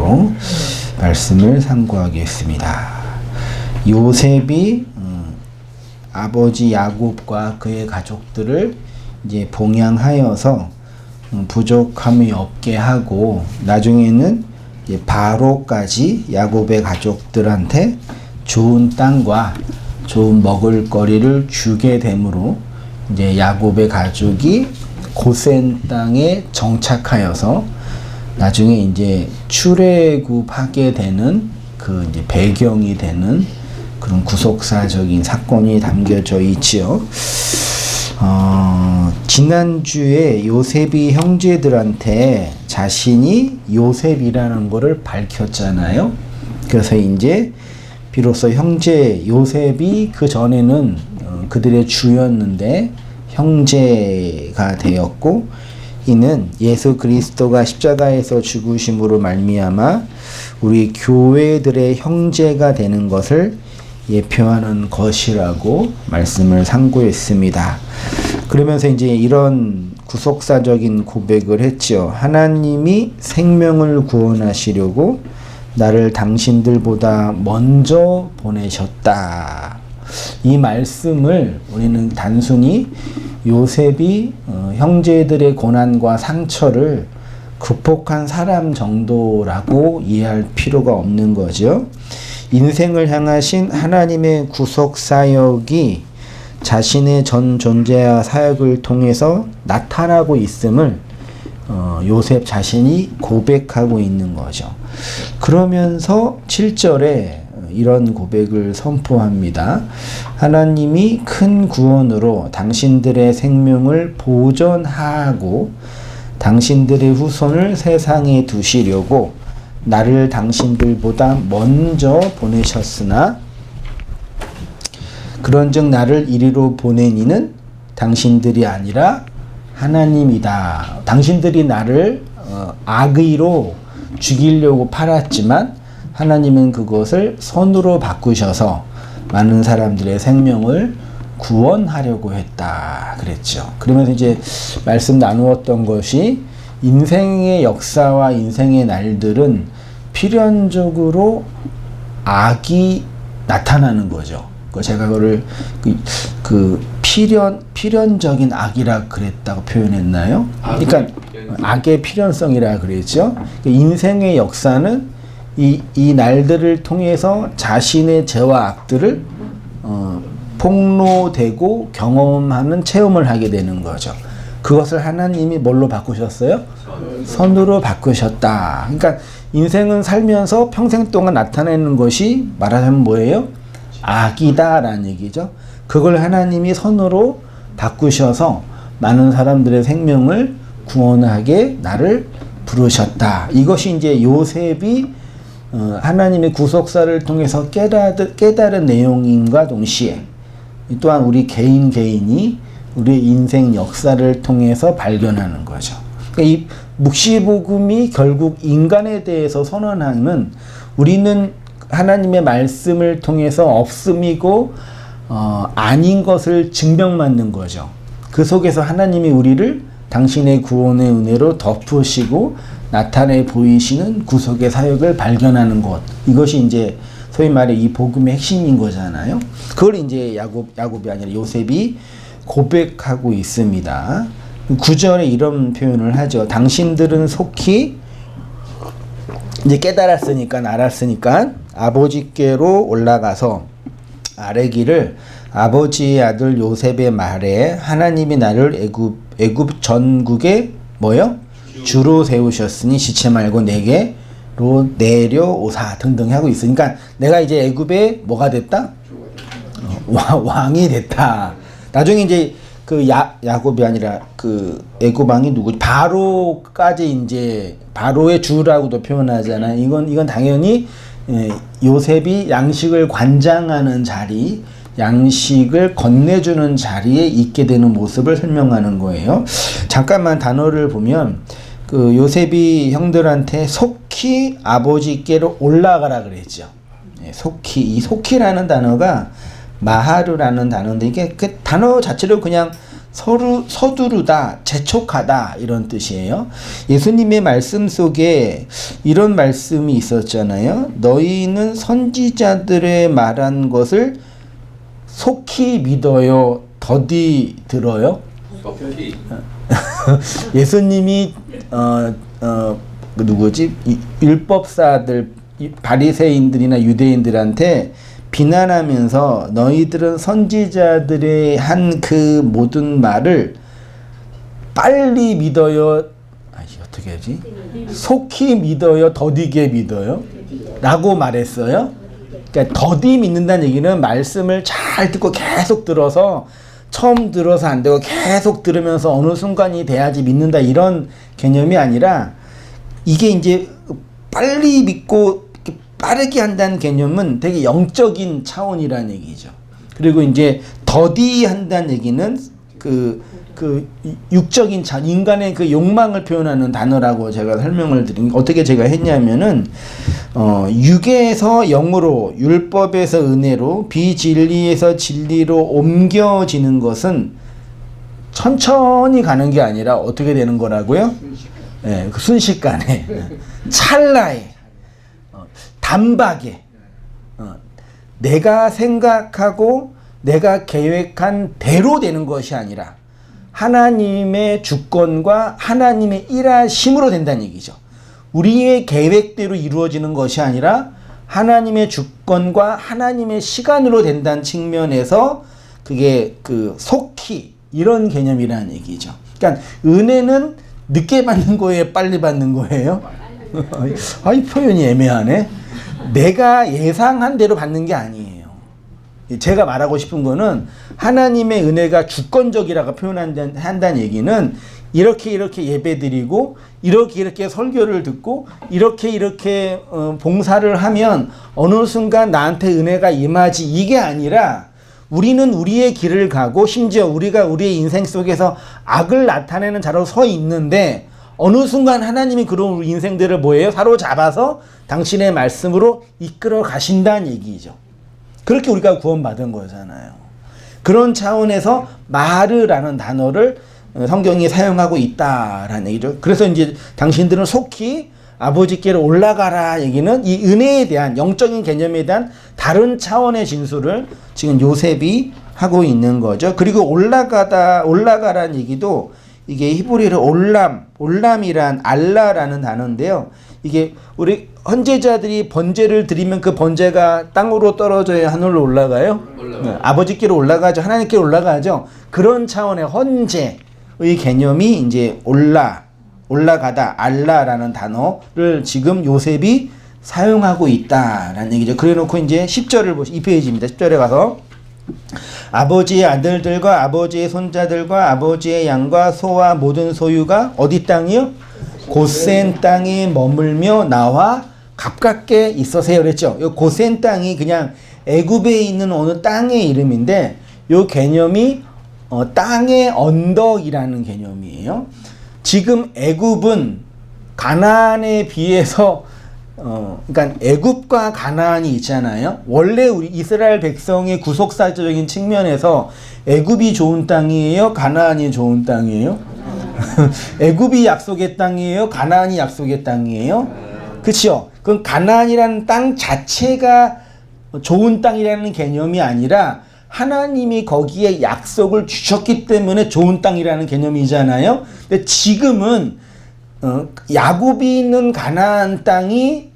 내용으로 말씀을 상고하겠습니다. 요셉이 아버지 야곱과 그의 가족들을 이제 봉양하여서 부족함이 없게 하고 나중에는 이제 바로까지 야곱의 가족들한테 좋은 땅과 좋은 먹을거리를 주게 되므로 이제 야곱의 가족이 고센 땅에 정착하여서 나중에 이제 출애굽하게 되는 그 이제 배경이 되는 그런 구속사적인 사건이 담겨져 있지요. 지난주에 요셉이 형제들한테 자신이 요셉이라는 것을 밝혔잖아요. 그래서 이제 비로소 형제 요셉이 그 전에는 그들의 주였는데 형제가 되었고, 이는 예수 그리스도가 십자가에서 죽으심으로 말미암아 우리 교회들의 형제가 되는 것을 예표하는 것이라고 말씀을 상고했습니다. 그러면서 이제 이런 구속사적인 고백을 했죠. 하나님이 생명을 구원하시려고 나를 당신들보다 먼저 보내셨다. 이 말씀을 우리는 단순히 요셉이 형제들의 고난과 상처를 극복한 사람 정도라고 이해할 필요가 없는 거죠. 인생을 향하신 하나님의 구속 사역이 자신의 전 존재와 사역을 통해서 나타나고 있음을 요셉 자신이 고백하고 있는 거죠. 그러면서 7절에 이런 고백을 선포합니다. 하나님이 큰 구원으로 당신들의 생명을 보존하고 당신들의 후손을 세상에 두시려고 나를 당신들보다 먼저 보내셨으나 그런즉 나를 이리로 보낸 이는 당신들이 아니라 하나님이다. 당신들이 나를 악의로 죽이려고 팔았지만 하나님은 그것을 선으로 바꾸셔서 많은 사람들의 생명을 구원하려고 했다 그랬죠. 그러면서 이제 말씀 나누었던 것이 인생의 역사와 인생의 날들은 필연적으로 악이 나타나는 거죠. 제가 그거를 필연적인 악이라 그랬다고 표현했나요? 그러니까 악의 필연성이라 그랬죠. 인생의 역사는 이 날들을 통해서 자신의 죄와 악들을 폭로되고 경험하는 체험을 하게 되는 거죠. 그것을 하나님이 뭘로 바꾸셨어요? 선으로 바꾸셨다. 그러니까 인생은 살면서 평생 동안 나타내는 것이 말하자면 뭐예요? 악이다라는 얘기죠. 그걸 하나님이 선으로 바꾸셔서 많은 사람들의 생명을 구원하게 나를 부르셨다. 이것이 이제 요셉이 하나님의 구속사를 통해서 깨달은 내용인과 동시에 또한 우리 개인이 우리의 인생 역사를 통해서 발견하는 거죠. 그러니까 이 묵시복음이 결국 인간에 대해서 선언하는 우리는 하나님의 말씀을 통해서 없음이고 아닌 것을 증명받는 거죠. 그 속에서 하나님이 우리를 당신의 구원의 은혜로 덮으시고 나타내 보이시는 구속의 사역을 발견하는 것. 이것이 이제 소위 말해 이 복음의 핵심인 거잖아요. 그걸 이제 야곱이 아니라 요셉이 고백하고 있습니다. 9절에 이런 표현을 하죠. 당신들은 속히 이제 깨달았으니까 알았으니까 아버지께로 올라가서 아뢰기를 아버지의 아들 요셉의 말에 하나님이 나를 애굽 전국에 뭐요? 주로 세우셨으니 지체 말고 내게로 내려오사 등등 하고 있으니까 내가 이제 애굽에 뭐가 됐다? 왕이 됐다. 나중에 이제 그 야곱이 아니라 그 애굽 왕이 누구지? 바로까지 이제 바로의 주라고도 표현하잖아요. 이건 당연히 요셉이 양식을 관장하는 자리, 양식을 건네주는 자리에 있게 되는 모습을 설명하는 거예요. 잠깐만 단어를 보면 그 요셉이 형들한테 속히 아버지께로 올라가라 그랬죠. 속히, 이 속히라는 단어가 마하르라는 단어인데 이게 그 단어 자체로 그냥 서두르다, 재촉하다 이런 뜻이에요. 예수님의 말씀 속에 이런 말씀이 있었잖아요. 너희는 선지자들의 말한 것을 속히 믿어요, 더디 들어요? 속히. 예수님이 누구지? 율법사들, 바리새인들이나 유대인들한테 비난하면서 너희들은 선지자들의 한 그 모든 말을 빨리 믿어요. 어떻게 하지? 속히 믿어요, 더디게 믿어요? 라고 말했어요. 그러니까 더디 믿는다는 얘기는 말씀을 잘 듣고 계속 들어서 처음 들어서 안 되고 계속 들으면서 어느 순간이 돼야지 믿는다 이런 개념이 아니라 이게 이제 빨리 믿고 빠르게 한다는 개념은 되게 영적인 차원이라는 얘기죠. 그리고 이제 더디 한다는 얘기는 그 육적인 인간의 그 욕망을 표현하는 단어라고 제가 설명을 드린, 어떻게 제가 했냐면은, 육에서 영으로, 율법에서 은혜로, 비진리에서 진리로 옮겨지는 것은 천천히 가는 게 아니라 어떻게 되는 거라고요? 네, 순식간에, 찰나에, 단박에, 내가 생각하고 내가 계획한 대로 되는 것이 아니라 하나님의 주권과 하나님의 일하심으로 된다는 얘기죠. 우리의 계획대로 이루어지는 것이 아니라 하나님의 주권과 하나님의 시간으로 된다는 측면에서 그게 속히 이런 개념이라는 얘기죠. 그러니까 은혜는 늦게 받는 거예요, 빨리 받는 거예요? 이 표현이 애매하네. 내가 예상한 대로 받는 게 아니에요. 제가 말하고 싶은 거는 하나님의 은혜가 주권적이라고 표현한다는 얘기는 이렇게 예배드리고 이렇게 설교를 듣고 이렇게 봉사를 하면 어느 순간 나한테 은혜가 임하지, 이게 아니라 우리는 우리의 길을 가고 심지어 우리가 우리의 인생 속에서 악을 나타내는 자로 서 있는데 어느 순간 하나님이 그런 우리 인생들을 뭐예요? 사로잡아서 당신의 말씀으로 이끌어 가신다는 얘기죠. 그렇게 우리가 구원받은 거잖아요. 그런 차원에서 마르라는 단어를 성경이 사용하고 있다라는 얘기죠. 그래서 이제 당신들은 속히 아버지께로 올라가라 얘기는 이 은혜에 대한 영적인 개념에 대한 다른 차원의 진술을 지금 요셉이 하고 있는 거죠. 그리고 올라가라는 얘기도 이게 히브리어로 올람이란 알라라는 단어인데요. 이게 우리 헌제자들이 번제를 드리면 그 번제가 땅으로 떨어져야 하늘로 올라가요? 네, 아버지께로 올라가죠. 하나님께 올라가죠. 그런 차원의 헌제의 개념이 이제 올라가다, 알라라는 단어를 지금 요셉이 사용하고 있다라는 얘기죠. 그래 놓고 이제 10절을 보시, 2페이지입니다. 10절에 가서 아버지의 아들들과 아버지의 손자들과 아버지의 양과 소와 모든 소유가 어디 땅이요? 고센 땅에 머물며 나와 가깝게 있으세요 그랬죠. 이 고센 땅이 그냥 애굽에 있는 어느 땅의 이름인데 이 개념이 땅의 언덕이라는 개념이에요. 지금 애굽은 가나안에 비해서 그러니까 애굽과 가나안이 있잖아요. 원래 우리 이스라엘 백성의 구속사적인 측면에서 애굽이 좋은 땅이에요? 가나안이 좋은 땅이에요? 애굽이 약속의 땅이에요? 가나안이 약속의 땅이에요? 그렇죠? 그럼 가나안이라는 땅 자체가 좋은 땅이라는 개념이 아니라 하나님이 거기에 약속을 주셨기 때문에 좋은 땅이라는 개념이잖아요. 근데 지금은 야곱이 있는 가나안 땅이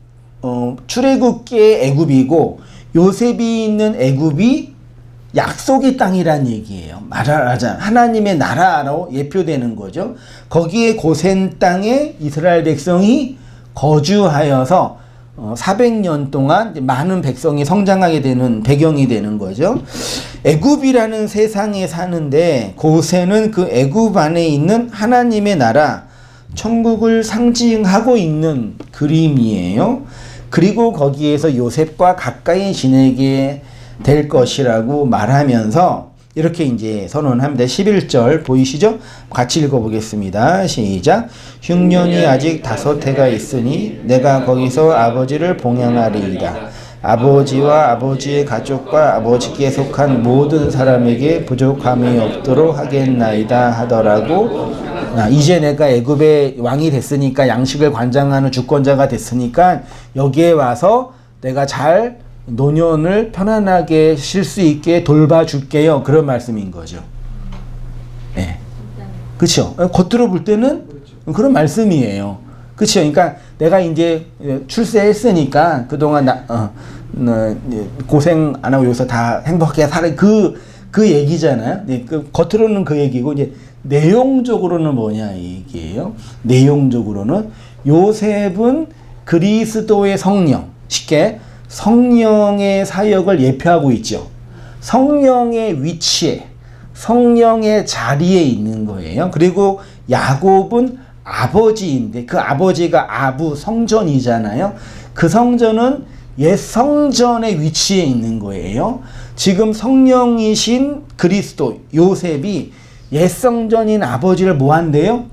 출애굽기의 애굽이고 요셉이 있는 애굽이 약속의 땅이란 얘기예요. 말하자면 하나님의 나라로 예표되는 거죠. 거기에 고센 땅에 이스라엘 백성이 거주하여서 400년 동안 많은 백성이 성장하게 되는 배경이 되는 거죠. 애굽이라는 세상에 사는데 고센은 그 애굽 안에 있는 하나님의 나라, 천국을 상징하고 있는 그림이에요. 그리고 거기에서 요셉과 가까이 지내게 될 것이라고 말하면서 이렇게 이제 선언합니다. 11절 보이시죠? 같이 읽어보겠습니다. 시작. 흉년이 아직 5해가 있으니 내가 거기서 아버지를 봉양하리이다. 아버지와 아버지의 가족과 아버지께 속한 모든 사람에게 부족함이 없도록 하겠나이다 하더라고. 이제 내가 애굽의 왕이 됐으니까, 양식을 관장하는 주권자가 됐으니까 여기에 와서 내가 잘 노년을 편안하게 쉴 수 있게 돌봐줄게요. 그런 말씀인 거죠. 네. 그렇죠. 겉으로 볼 때는 그런 말씀이에요. 그렇죠. 그러니까 내가 이제 출세했으니까 그동안 고생 안 하고 여기서 다 행복하게 살아, 그 얘기잖아요. 네, 겉으로는 그 얘기고, 이제 내용적으로는 뭐냐 이 얘기예요. 내용적으로는 요셉은 그리스도의 성령, 쉽게 성령의 사역을 예표하고 있죠. 성령의 위치에, 성령의 자리에 있는 거예요. 그리고 야곱은 아버지인데 그 아버지가 아부 성전이잖아요. 그 성전은 옛 성전의 위치에 있는 거예요. 지금 성령이신 그리스도 요셉이 옛 성전인 아버지를 뭐 한대요?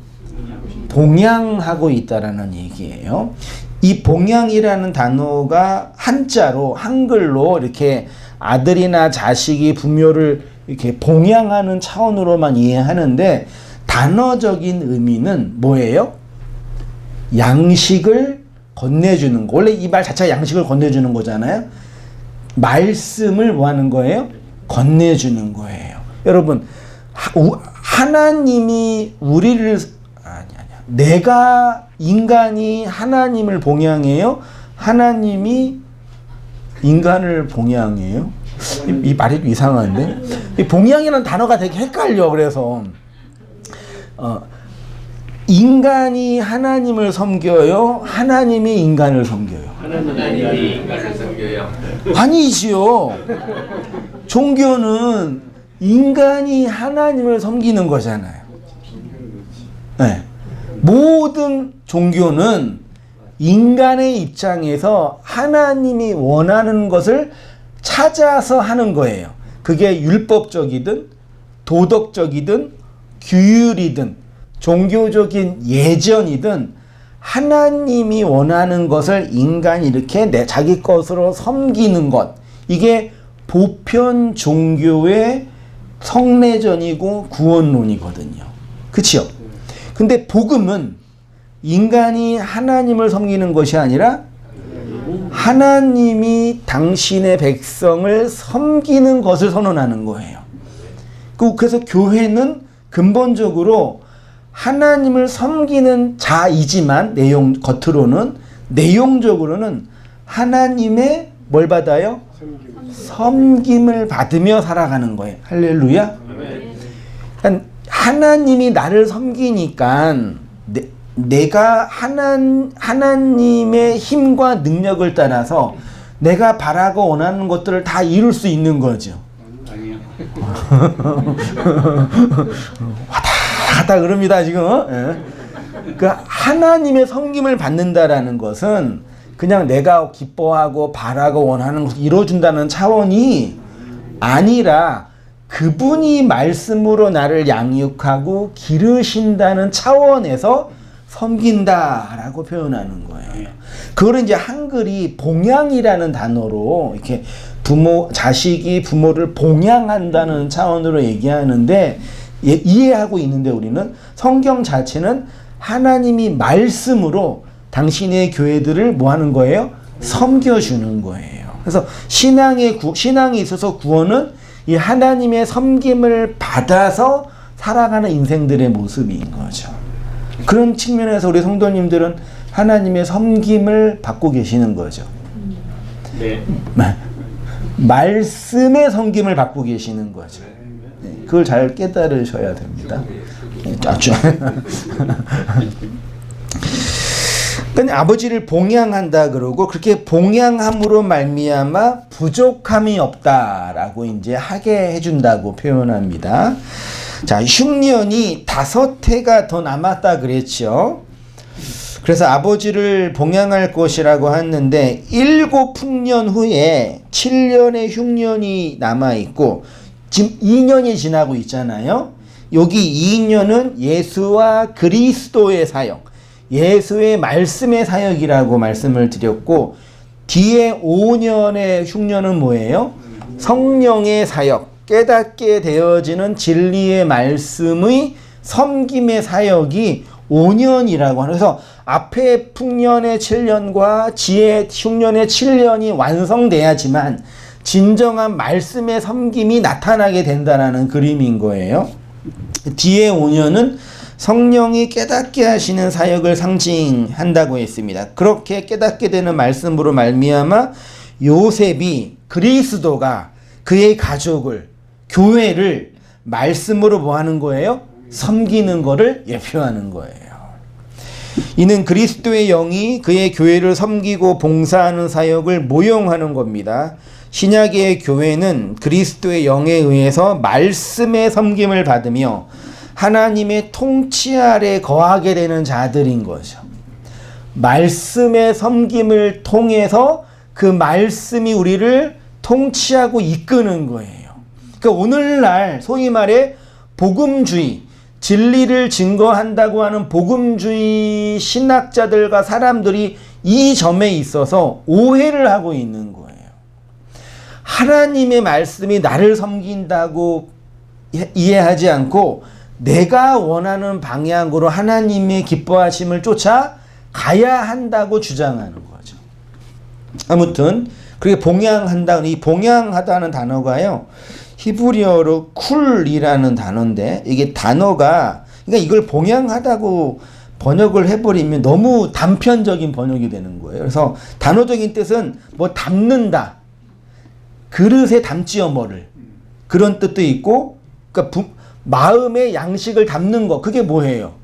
봉양하고 있다라는 얘기예요. 이 봉양이라는 단어가 한자로, 한글로 이렇게 아들이나 자식이 부모를 이렇게 봉양하는 차원으로만 이해하는데, 단어적인 의미는 뭐예요? 양식을 건네주는 거. 원래 이 말 자체가 양식을 건네주는 거잖아요. 말씀을 뭐 하는 거예요? 건네주는 거예요. 여러분, 하나님이 우리를, 내가, 인간이 하나님을 봉양해요? 하나님이 인간을 봉양해요? 이 말이 좀 이상한데? 이 봉양이라는 단어가 되게 헷갈려. 그래서 인간이 하나님을 섬겨요? 하나님이 인간을 섬겨요? 하나님이 인간을 섬겨요. 아니지요. 종교는 인간이 하나님을 섬기는 거잖아요. 네. 모든 종교는 인간의 입장에서 하나님이 원하는 것을 찾아서 하는 거예요. 그게 율법적이든 도덕적이든 규율이든 종교적인 예전이든 하나님이 원하는 것을 인간이 이렇게 자기 것으로 섬기는 것, 이게 보편 종교의 성례전이고 구원론이거든요. 그치요? 근데 복음은 인간이 하나님을 섬기는 것이 아니라 하나님이 당신의 백성을 섬기는 것을 선언하는 거예요. 그래서 교회는 근본적으로 하나님을 섬기는 자이지만 겉으로는, 내용적으로는 하나님의 뭘 받아요? 섬김을 받으며 살아가는 거예요. 할렐루야. 그러니까 하나님이 나를 섬기니까 내가 하나님의 힘과 능력을 따라서 내가 바라고 원하는 것들을 다 이룰 수 있는 거죠. 아니요. 왔다 그럽니다 지금. 그 하나님의 섬김을 받는다라는 것은 그냥 내가 기뻐하고 바라고 원하는 것을 이뤄준다는 차원이 아니라 그분이 말씀으로 나를 양육하고 기르신다는 차원에서 섬긴다라고 표현하는 거예요. 그걸 이제 한글이 봉양이라는 단어로 이렇게 자식이 부모를 봉양한다는 차원으로 얘기하는데, 이해하고 있는데 우리는 성경 자체는 하나님이 말씀으로 당신의 교회들을 뭐 하는 거예요? 섬겨주는 거예요. 그래서 신앙에 있어서 구원은 이 하나님의 섬김을 받아서 살아가는 인생들의 모습인 거죠. 그런 측면에서 우리 성도님들은 하나님의 섬김을 받고 계시는 거죠. 네. 말씀의 섬김을 받고 계시는 거죠. 네, 그걸 잘 깨달으셔야 됩니다. 근데 아버지를 봉양한다 그러고, 그렇게 봉양함으로 말미암아 부족함이 없다라고 이제 하게 해준다고 표현합니다. 자, 흉년이 5해가 더 남았다 그랬죠. 그래서 아버지를 봉양할 것이라고 했는데 7풍년 후에 7년의 흉년이 남아있고 지금 2년이 지나고 있잖아요. 여기 2년은 예수와 그리스도의 사역, 예수의 말씀의 사역이라고 말씀을 드렸고, 뒤에 5년의 흉년은 뭐예요? 성령의 사역, 깨닫게 되어지는 진리의 말씀의 섬김의 사역이 5년이라고 하는. 그래서 앞에 풍년의 7년과 지혜 흉년의 7년이 완성돼야지만 진정한 말씀의 섬김이 나타나게 된다는 그림인 거예요. 뒤에 5년은 성령이 깨닫게 하시는 사역을 상징한다고 했습니다. 그렇게 깨닫게 되는 말씀으로 말미암아 요셉이 그리스도가 그의 가족을, 교회를 말씀으로 뭐 하는 거예요? 섬기는 거를 예표하는 거예요. 이는 그리스도의 영이 그의 교회를 섬기고 봉사하는 사역을 모형하는 겁니다. 신약의 교회는 그리스도의 영에 의해서 말씀의 섬김을 받으며 하나님의 통치 아래 거하게 되는 자들인 거죠. 말씀의 섬김을 통해서 그 말씀이 우리를 통치하고 이끄는 거예요. 그러니까 오늘날 소위 말해 복음주의, 진리를 증거한다고 하는 복음주의 신학자들과 사람들이 이 점에 있어서 오해를 하고 있는 거예요. 하나님의 말씀이 나를 섬긴다고 이해하지 않고 내가 원하는 방향으로 하나님의 기뻐하심을 쫓아 가야 한다고 주장하는 거죠. 아무튼 그렇게 봉양한다. 이 봉양하다는 단어가요, 히브리어로 쿨이라는 단어인데, 이게 단어가, 그러니까 이걸 봉양하다고 번역을 해버리면 너무 단편적인 번역이 되는 거예요. 그래서 단어적인 뜻은 뭐 담는다, 그릇에 담지어 뭐를, 그런 뜻도 있고, 그러니까 마음의 양식을 담는 거, 그게 뭐예요?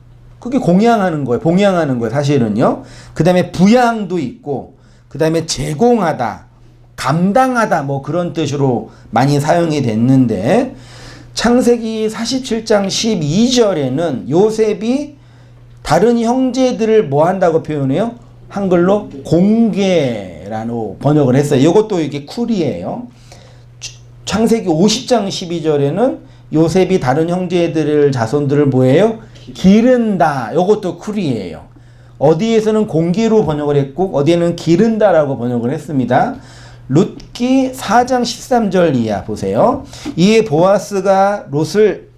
그게 공양하는 거예요. 봉양하는 거예요, 사실은요. 그 다음에 부양도 있고, 그 다음에 제공하다, 감당하다, 뭐 그런 뜻으로 많이 사용이 됐는데, 창세기 47장 12절에는 요셉이 다른 형제들을 뭐 한다고 표현해요? 한글로 공개라고 번역을 했어요. 이것도 이게 쿨이에요. 창세기 50장 12절에는 요셉이 다른 형제들을, 자손들을 뭐예요? 기른다. 이것도 쿨이에요. 어디에서는 공개로 번역을 했고 어디에는 기른다라고 번역을 했습니다. 룻기 4장 13절 이하 보세요. 이에 보아스가 롯을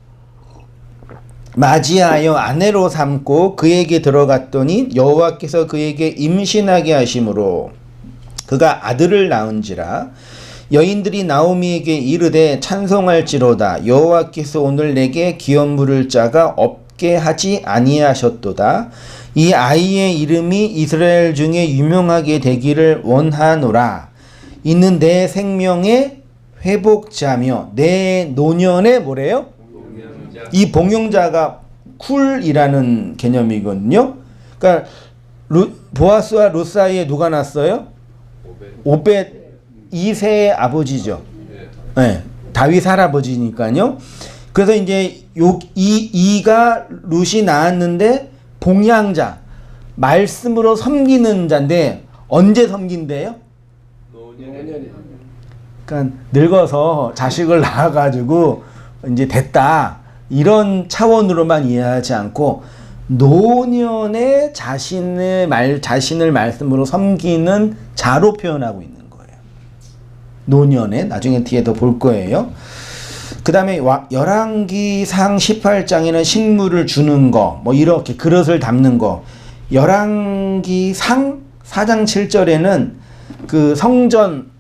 맞이하여 아내로 삼고 그에게 들어갔더니 여호와께서 그에게 임신하게 하심으로 그가 아들을 낳은지라. 여인들이 나오미에게 이르되 찬송할지로다. 여호와께서 오늘 내게 기업물을 짜가 없게 하지 아니하셨도다. 이 아이의 이름이 이스라엘 중에 유명하게 되기를 원하노라. 이는 내 생명의 회복자며 내 노년의 뭐래요? 이 봉용자가 쿨이라는 개념이거든요. 그러니까 보아스와 룻 사이에 누가 났어요? 오벳 2세의 아버지죠. 네, 다윗 할아버지니까요. 그래서 이제 이가 룻이 낳았는데 봉양자, 말씀으로 섬기는 자인데 언제 섬긴대요? 그러니까 늙어서 자식을 낳아가지고 이제 됐다, 이런 차원으로만 이해하지 않고 노년에 자신을 말씀으로 섬기는 자로 표현하고 있는 거예요. 노년에, 나중에 뒤에 더 볼 거예요. 그 다음에 열왕기상 18장에는 식물을 주는 거, 뭐 이렇게 그릇을 담는 거. 열왕기상 4장 7절에는 그 성전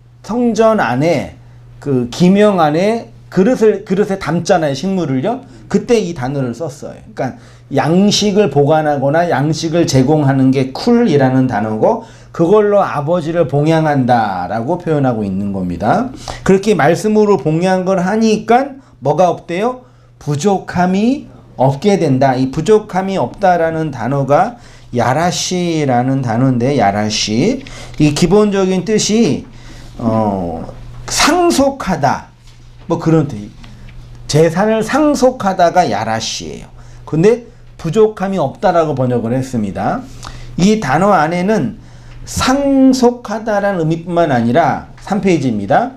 안에 그 기명 안에 그릇에 담잖아요, 식물을요. 그때 이 단어를 썼어요. 그러니까 양식을 보관하거나 양식을 제공하는 게 쿨이라는 단어고, 그걸로 아버지를 봉양한다라고 표현하고 있는 겁니다. 그렇게 말씀으로 봉양을 하니까 뭐가 없대요? 부족함이 없게 된다. 이 부족함이 없다라는 단어가 야라시라는 단어인데, 야라시, 이 기본적인 뜻이 상속하다, 뭐 그런 뜻. 재산을 상속하다가 야라시예요. 근데 부족함이 없다라고 번역을 했습니다. 이 단어 안에는 상속하다라는 의미뿐만 아니라 3페이지입니다.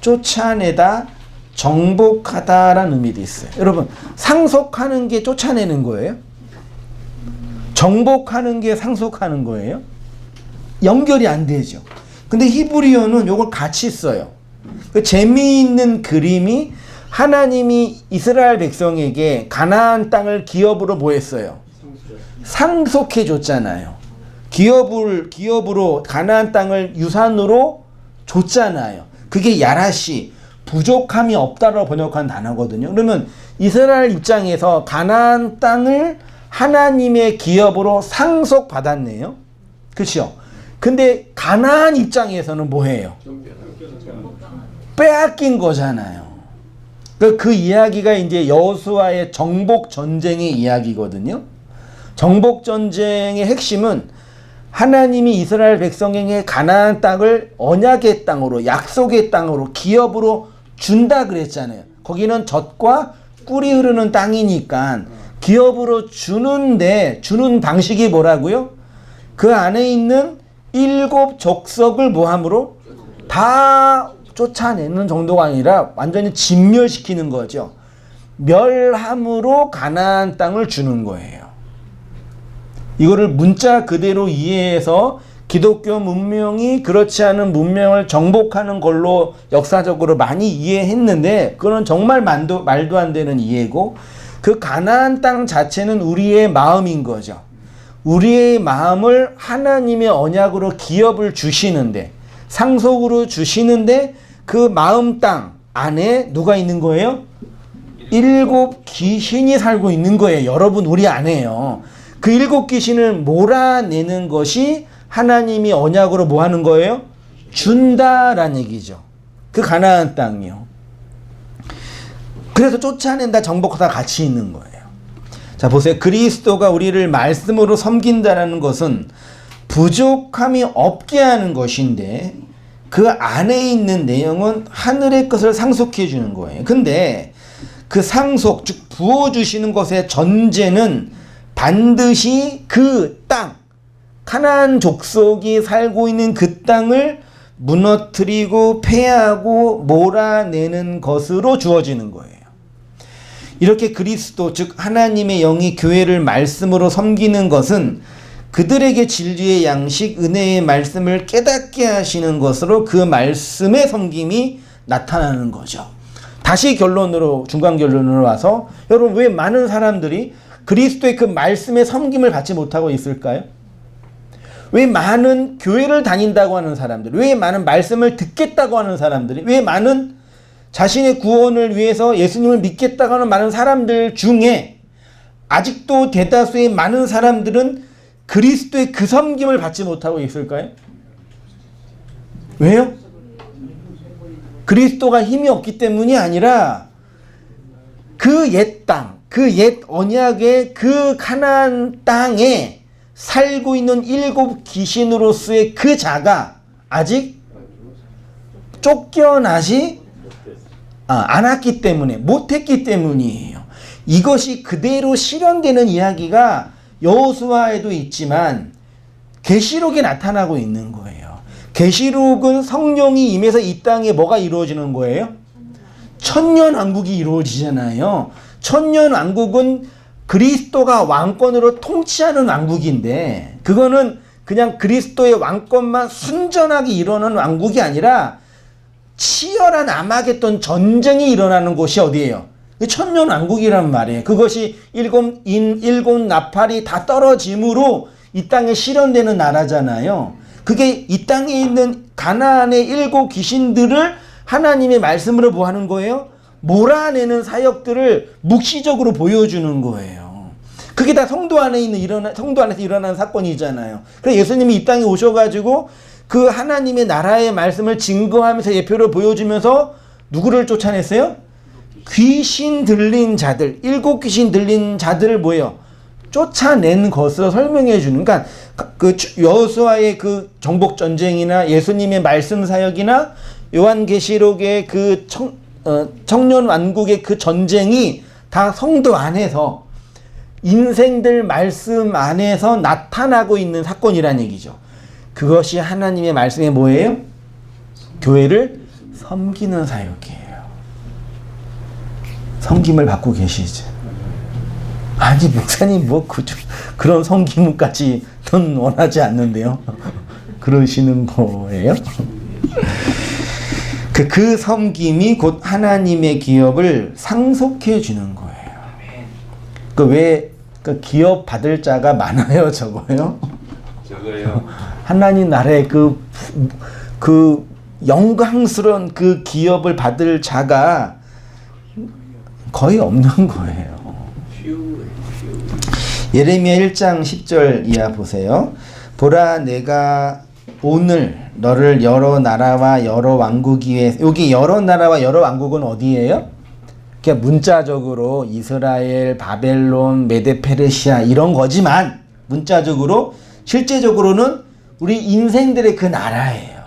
쫓아내다, 정복하다라는 의미도 있어요. 여러분, 상속하는 게 쫓아내는 거예요? 정복하는 게 상속하는 거예요? 연결이 안 되죠. 근데 히브리어는 요걸 같이 써요. 그 재미있는 그림이 하나님이 이스라엘 백성에게 가나안 땅을 기업으로 뭐 했어요? 상속해 줬잖아요. 기업으로 가나안 땅을 유산으로 줬잖아요. 그게 야라시, 부족함이 없다라고 번역한 단어거든요. 그러면 이스라엘 입장에서 가나안 땅을 하나님의 기업으로 상속받았네요. 그렇죠? 근데 가나안 입장에서는 뭐예요? 빼앗긴 거잖아요. 그 이야기가 이제 여호수아의 정복 전쟁의 이야기거든요. 정복 전쟁의 핵심은 하나님이 이스라엘 백성에게 가나안 땅을 언약의 땅으로, 약속의 땅으로, 기업으로 준다 그랬잖아요. 거기는 젖과 꿀이 흐르는 땅이니까 기업으로 주는데, 주는 방식이 뭐라고요? 그 안에 있는 7 족속을 모함으로 다 쫓아내는 정도가 아니라 완전히 진멸시키는 거죠. 멸함으로 가나안 땅을 주는 거예요. 이거를 문자 그대로 이해해서 기독교 문명이 그렇지 않은 문명을 정복하는 걸로 역사적으로 많이 이해했는데, 그건 정말 말도 안 되는 이해고, 그 가나안 땅 자체는 우리의 마음인 거죠. 우리의 마음을 하나님의 언약으로 기업을 주시는데, 상속으로 주시는데, 그 마음 땅 안에 누가 있는 거예요? 7 귀신이 살고 있는 거예요. 여러분, 우리 안에요. 그 7 귀신을 몰아내는 것이 하나님이 언약으로 뭐 하는 거예요? 준다라는 얘기죠. 그 가나안 땅이요. 그래서 쫓아낸다, 정복하다 같이 있는 거예요. 자, 보세요. 그리스도가 우리를 말씀으로 섬긴다라는 것은 부족함이 없게 하는 것인데, 그 안에 있는 내용은 하늘의 것을 상속해 주는 거예요. 근데 그 상속, 즉 부어주시는 것의 전제는 반드시 그 땅, 가나안 족속이 살고 있는 그 땅을 무너뜨리고 패하고 몰아내는 것으로 주어지는 거예요. 이렇게 그리스도, 즉 하나님의 영이 교회를 말씀으로 섬기는 것은 그들에게 진리의 양식, 은혜의 말씀을 깨닫게 하시는 것으로 그 말씀의 섬김이 나타나는 거죠. 다시 중간 결론으로 와서, 여러분, 왜 많은 사람들이 그리스도의 그 말씀의 섬김을 받지 못하고 있을까요? 왜 많은 교회를 다닌다고 하는 사람들, 왜 많은 말씀을 듣겠다고 하는 사람들이, 왜 많은 자신의 구원을 위해서 예수님을 믿겠다고 하는 많은 사람들 중에 아직도 대다수의 많은 사람들은 그리스도의 그 섬김을 받지 못하고 있을까요? 왜요? 그리스도가 힘이 없기 때문이 아니라 그 옛 땅, 그 옛 언약의 그 가나안 땅에 살고 있는 7 귀신으로서의 그 자가 아직 쫓겨나지 않았기 때문에, 못했기 때문이에요. 이것이 그대로 실현되는 이야기가 여호수아에도 있지만 계시록에 나타나고 있는 거예요. 계시록은 성령이 임해서 이 땅에 뭐가 이루어지는 거예요? 천년왕국이 이루어지잖아요. 천년왕국은 그리스도가 왕권으로 통치하는 왕국인데, 그거는 그냥 그리스도의 왕권만 순전하게 일어나는 왕국이 아니라 치열한 아마겟돈 전쟁이 일어나는 곳이 어디예요? 천년왕국이란 말이에요. 그것이 7 나팔이 다 떨어짐으로 이 땅에 실현되는 나라잖아요. 그게 이 땅에 있는 가나안의 7 귀신들을 하나님의 말씀으로 뭐 하는 거예요? 몰아내는 사역들을 묵시적으로 보여주는 거예요. 그게 다 성도 안에서 일어나는 사건이잖아요. 그래서 예수님이 이 땅에 오셔가지고 그 하나님의 나라의 말씀을 증거하면서 예표를 보여주면서 누구를 쫓아냈어요? 귀신 들린 자들, 7 귀신 들린 자들을 뭐예요? 쫓아낸 것으로 설명해 주는, 그러니까 그 여호수아의 그 정복 전쟁이나 예수님의 말씀 사역이나 요한계시록의 그 청년 왕국의 그 전쟁이 다 성도 안에서, 인생들 말씀 안에서 나타나고 있는 사건이라는 얘기죠. 그것이 하나님의 말씀의 뭐예요? 교회를 섬기는 사역이에요. 섬김을 받고 계시죠. 아니, 목사님 그런 섬김까지 전 원하지 않는데요. 그러시는 거예요. 그 섬김이 곧 하나님의 기업을 상속해 주는 거예요. 왜 기업 받을 자가 많아요, 적어요? 저거요. 하나님 나라의 그 영광스러운 그 기업을 받을 자가 거의 없는 거예요. 예레미야 1장 10절 이하 보세요. 보라 내가 오늘 너를 여러 나라와 여러 왕국 위에, 여기 여러 나라와 여러 왕국은 어디예요? 그냥 문자적으로 이스라엘, 바벨론, 메데 페르시아 이런 거지만 문자적으로 실제적으로는 우리 인생들의 그 나라예요.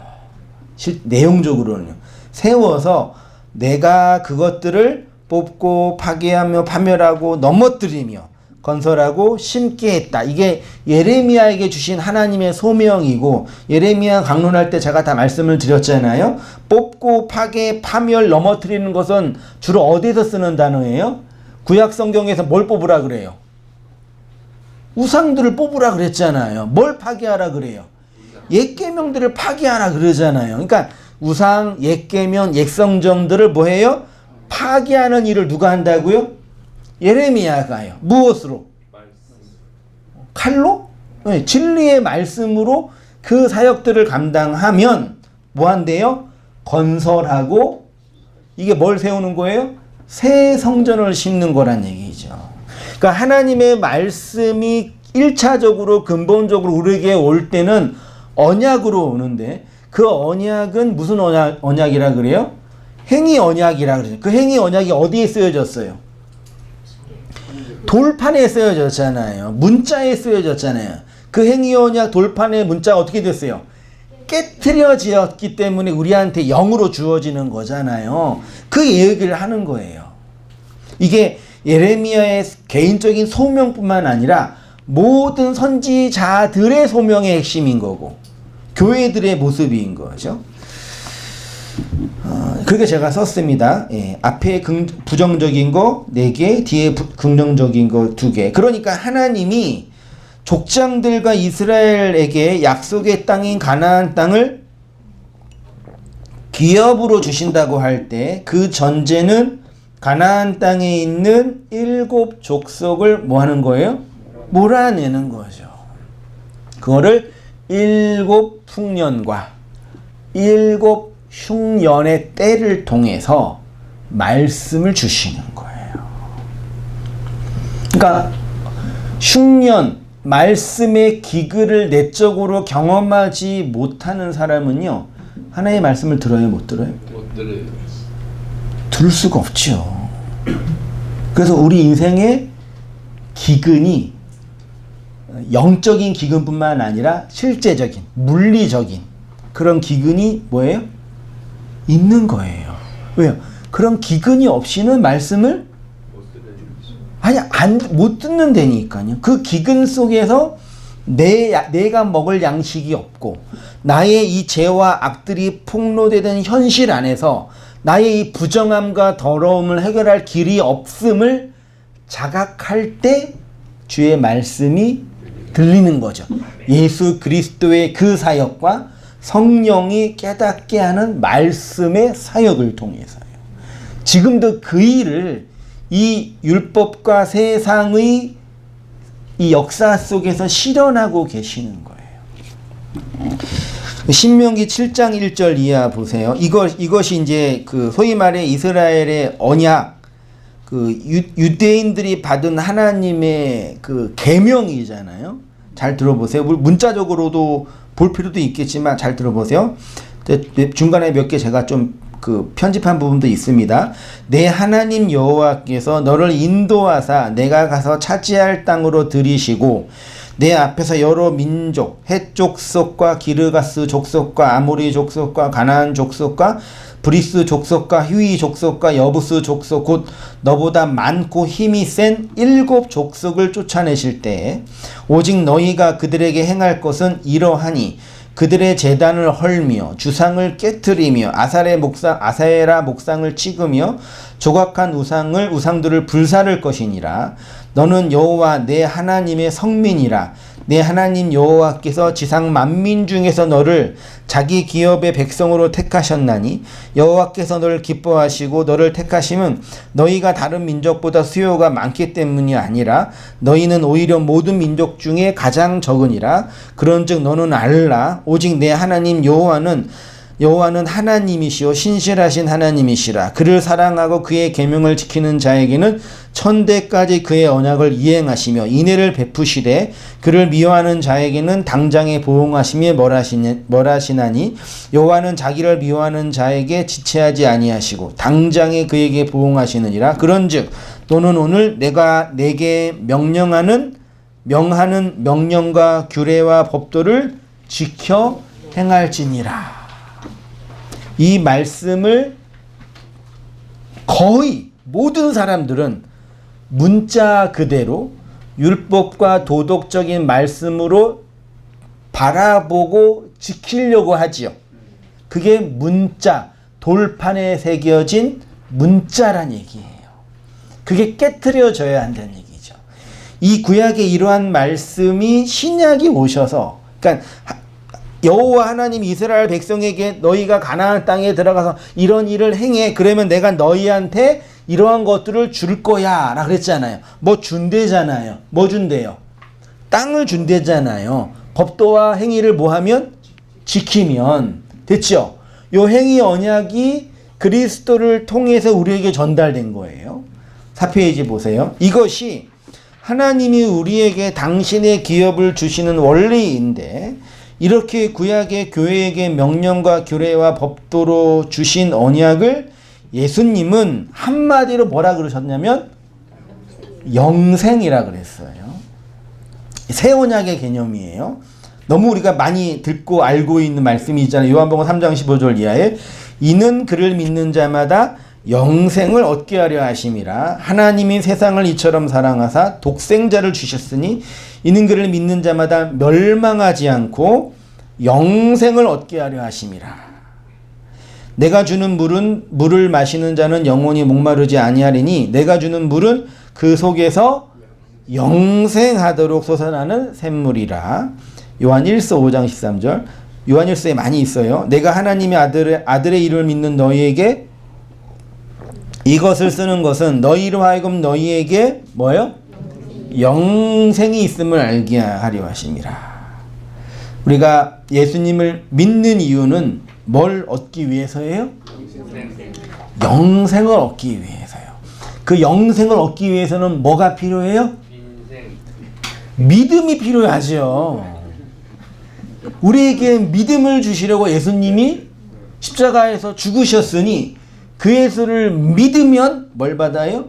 내용적으로는요. 세워서 내가 그것들을 뽑고 파괴하며 파멸하고 넘어뜨리며 건설하고 심게 했다. 이게 예레미야에게 주신 하나님의 소명이고, 예레미야 강론할 때 제가 다 말씀을 드렸잖아요. 뽑고 파괴 파멸 넘어뜨리는 것은 주로 어디서 쓰는 단어예요? 구약 성경에서 뭘 뽑으라 그래요? 우상들을 뽑으라 그랬잖아요. 뭘 파괴하라 그래요? 옛 계명들을 파괴하라 그러잖아요. 그러니까 우상, 옛 계명, 옛 성정들을 뭐 해요? 파괴하는 일을 누가 한다고요? 예레미야가요. 무엇으로? 칼로? 네, 진리의 말씀으로 그 사역들을 감당하면 뭐 한대요? 건설하고, 이게 뭘 세우는 거예요? 새 성전을 심는 거란 얘기죠. 그러니까 하나님의 말씀이 1차적으로 근본적으로 우리에게 올 때는 언약으로 오는데, 그 언약은 무슨 언약이라 그래요? 행위 언약이라 그러죠. 그 행위 언약이 어디에 쓰여졌어요? 돌판에 쓰여졌잖아요. 문자에 쓰여졌잖아요. 그 행위 언약 돌판의 문자가 어떻게 됐어요? 깨트려지었기 때문에 우리한테 영으로 주어지는 거잖아요. 그 얘기를 하는 거예요. 이게 예레미야의 개인적인 소명뿐만 아니라 모든 선지자들의 소명의 핵심인 거고, 교회들의 모습인 거죠. 그렇게 제가 썼습니다. 예, 앞에 부정적인 거 4개, 뒤에 긍정적인 거 2개. 그러니까 하나님이 족장들과 이스라엘에게 약속의 땅인 가나안 땅을 기업으로 주신다고 할 때 그 전제는 가나안 땅에 있는 7 족속을 뭐 하는 거예요? 몰아내는 거죠. 그거를 7 풍년과 7 흉년의 때를 통해서 말씀을 주시는 거예요. 그러니까 흉년, 말씀의 기근을 내적으로 경험하지 못하는 사람은요, 하나님의 말씀을 들어요, 못 들어요? 못 들어요. 들을 수가 없죠. 그래서 우리 인생의 기근이 영적인 기근뿐만 아니라 실제적인, 물리적인 그런 기근이 뭐예요? 있는 거예요. 왜요? 그런 기근이 없이는 말씀을 못 듣는다니까요. 그 기근 속에서 내가 먹을 양식이 없고, 나의 이 죄와 악들이 폭로되는 현실 안에서 나의 이 부정함과 더러움을 해결할 길이 없음을 자각할 때 주의 말씀이 들리는 거죠. 예수 그리스도의 그 사역과 성령이 깨닫게 하는 말씀의 사역을 통해서요. 지금도 그 일을 이 율법과 세상의 이 역사 속에서 실현하고 계시는 거예요. 신명기 7장 1절 이하 보세요. 이것이 이제 그 소위 말해 이스라엘의 언약, 그 유대인들이 받은 하나님의 그 계명이잖아요. 잘 들어보세요. 문자적으로도 볼 필요도 있겠지만 잘 들어보세요. 중간에 몇 개 제가 좀 그 편집한 부분도 있습니다. 내 하나님 여호와께서 너를 인도하사 내가 가서 차지할 땅으로 들이시고 내 앞에서 여러 민족, 헷 족속과 기르가스 족속과 아모리 족속과 가나안 족속과 브리스 족속과 휘위 족속과 여부스 족속 곧 너보다 많고 힘이 센 7 족속을 쫓아내실 때에 오직 너희가 그들에게 행할 것은 이러하니 그들의 제단을 헐며 주상을 깨트리며 아세라 목상을 찍으며 조각한 우상들을 불사를 것이니라. 너는 여호와 내 하나님의 성민이라. 내 하나님 여호와께서 지상 만민 중에서 너를 자기 기업의 백성으로 택하셨나니 여호와께서 너를 기뻐하시고 너를 택하심은 너희가 다른 민족보다 수요가 많기 때문이 아니라 너희는 오히려 모든 민족 중에 가장 적으니라. 그런즉 너는 알라. 오직 내 하나님 여호와는 하나님이시요 신실하신 하나님이시라. 그를 사랑하고 그의 계명을 지키는 자에게는 천대까지 그의 언약을 이행하시며 인애를 베푸시되 그를 미워하는 자에게는 당장에 보응하시며 멸하시나니 여호와는 자기를 미워하는 자에게 지체하지 아니하시고 당장에 그에게 보응하시느니라. 그런즉 너는 오늘 내가 내게 명하는 명령과 규례와 법도를 지켜 행할지니라. 이 말씀을 거의 모든 사람들은 문자 그대로 율법과 도덕적인 말씀으로 바라보고 지키려고 하지요. 그게 문자, 돌판에 새겨진 문자란 얘기예요. 그게 깨트려져야 한다는 얘기죠. 이 구약의 이러한 말씀이 신약이 오셔서, 그러니까 여호와 하나님 이스라엘 백성에게 너희가 가나안 땅에 들어가서 이런 일을 행해. 그러면 내가 너희한테 이러한 것들을 줄 거야 라 그랬잖아요. 뭐 준대잖아요. 뭐 준대요? 땅을 준대잖아요. 법도와 행위를 뭐 하면? 지키면. 됐죠? 요 행위 언약이 그리스도를 통해서 우리에게 전달된 거예요. 4페이지 보세요. 이것이 하나님이 우리에게 당신의 기업을 주시는 원리인데 이렇게 구약의 교회에게 명령과 규례와 법도로 주신 언약을 예수님은 한마디로 뭐라 그러셨냐면 영생이라 그랬어요. 새 언약의 개념이에요. 너무 우리가 많이 듣고 알고 있는 말씀이 있잖아요. 요한복음 3장 15절 이하에 이는 그를 믿는 자마다 영생을 얻게 하려 하심이라. 하나님이 세상을 이처럼 사랑하사 독생자를 주셨으니 이는 그를 믿는 자마다 멸망하지 않고 영생을 얻게 하려 하심이라. 내가 주는 물을 마시는 자는 영원히 목마르지 아니하리니 내가 주는 물은 그 속에서 영생하도록 솟아나는 샘물이라. 요한 1서 5장 13절. 요한 1서에 많이 있어요. 내가 하나님의 아들의 이름을 믿는 너희에게 이것을 쓰는 것은 너희로 하여금 너희에게 뭐예요? 영생이 있음을 알게 하려 하심이라. 우리가 예수님을 믿는 이유는 뭘 얻기 위해서예요? 영생을 얻기 위해서요. 그 영생을 얻기 위해서는 뭐가 필요해요? 믿음이 필요하죠. 우리에게 믿음을 주시려고 예수님이 십자가에서 죽으셨으니 그 예수를 믿으면 뭘 받아요?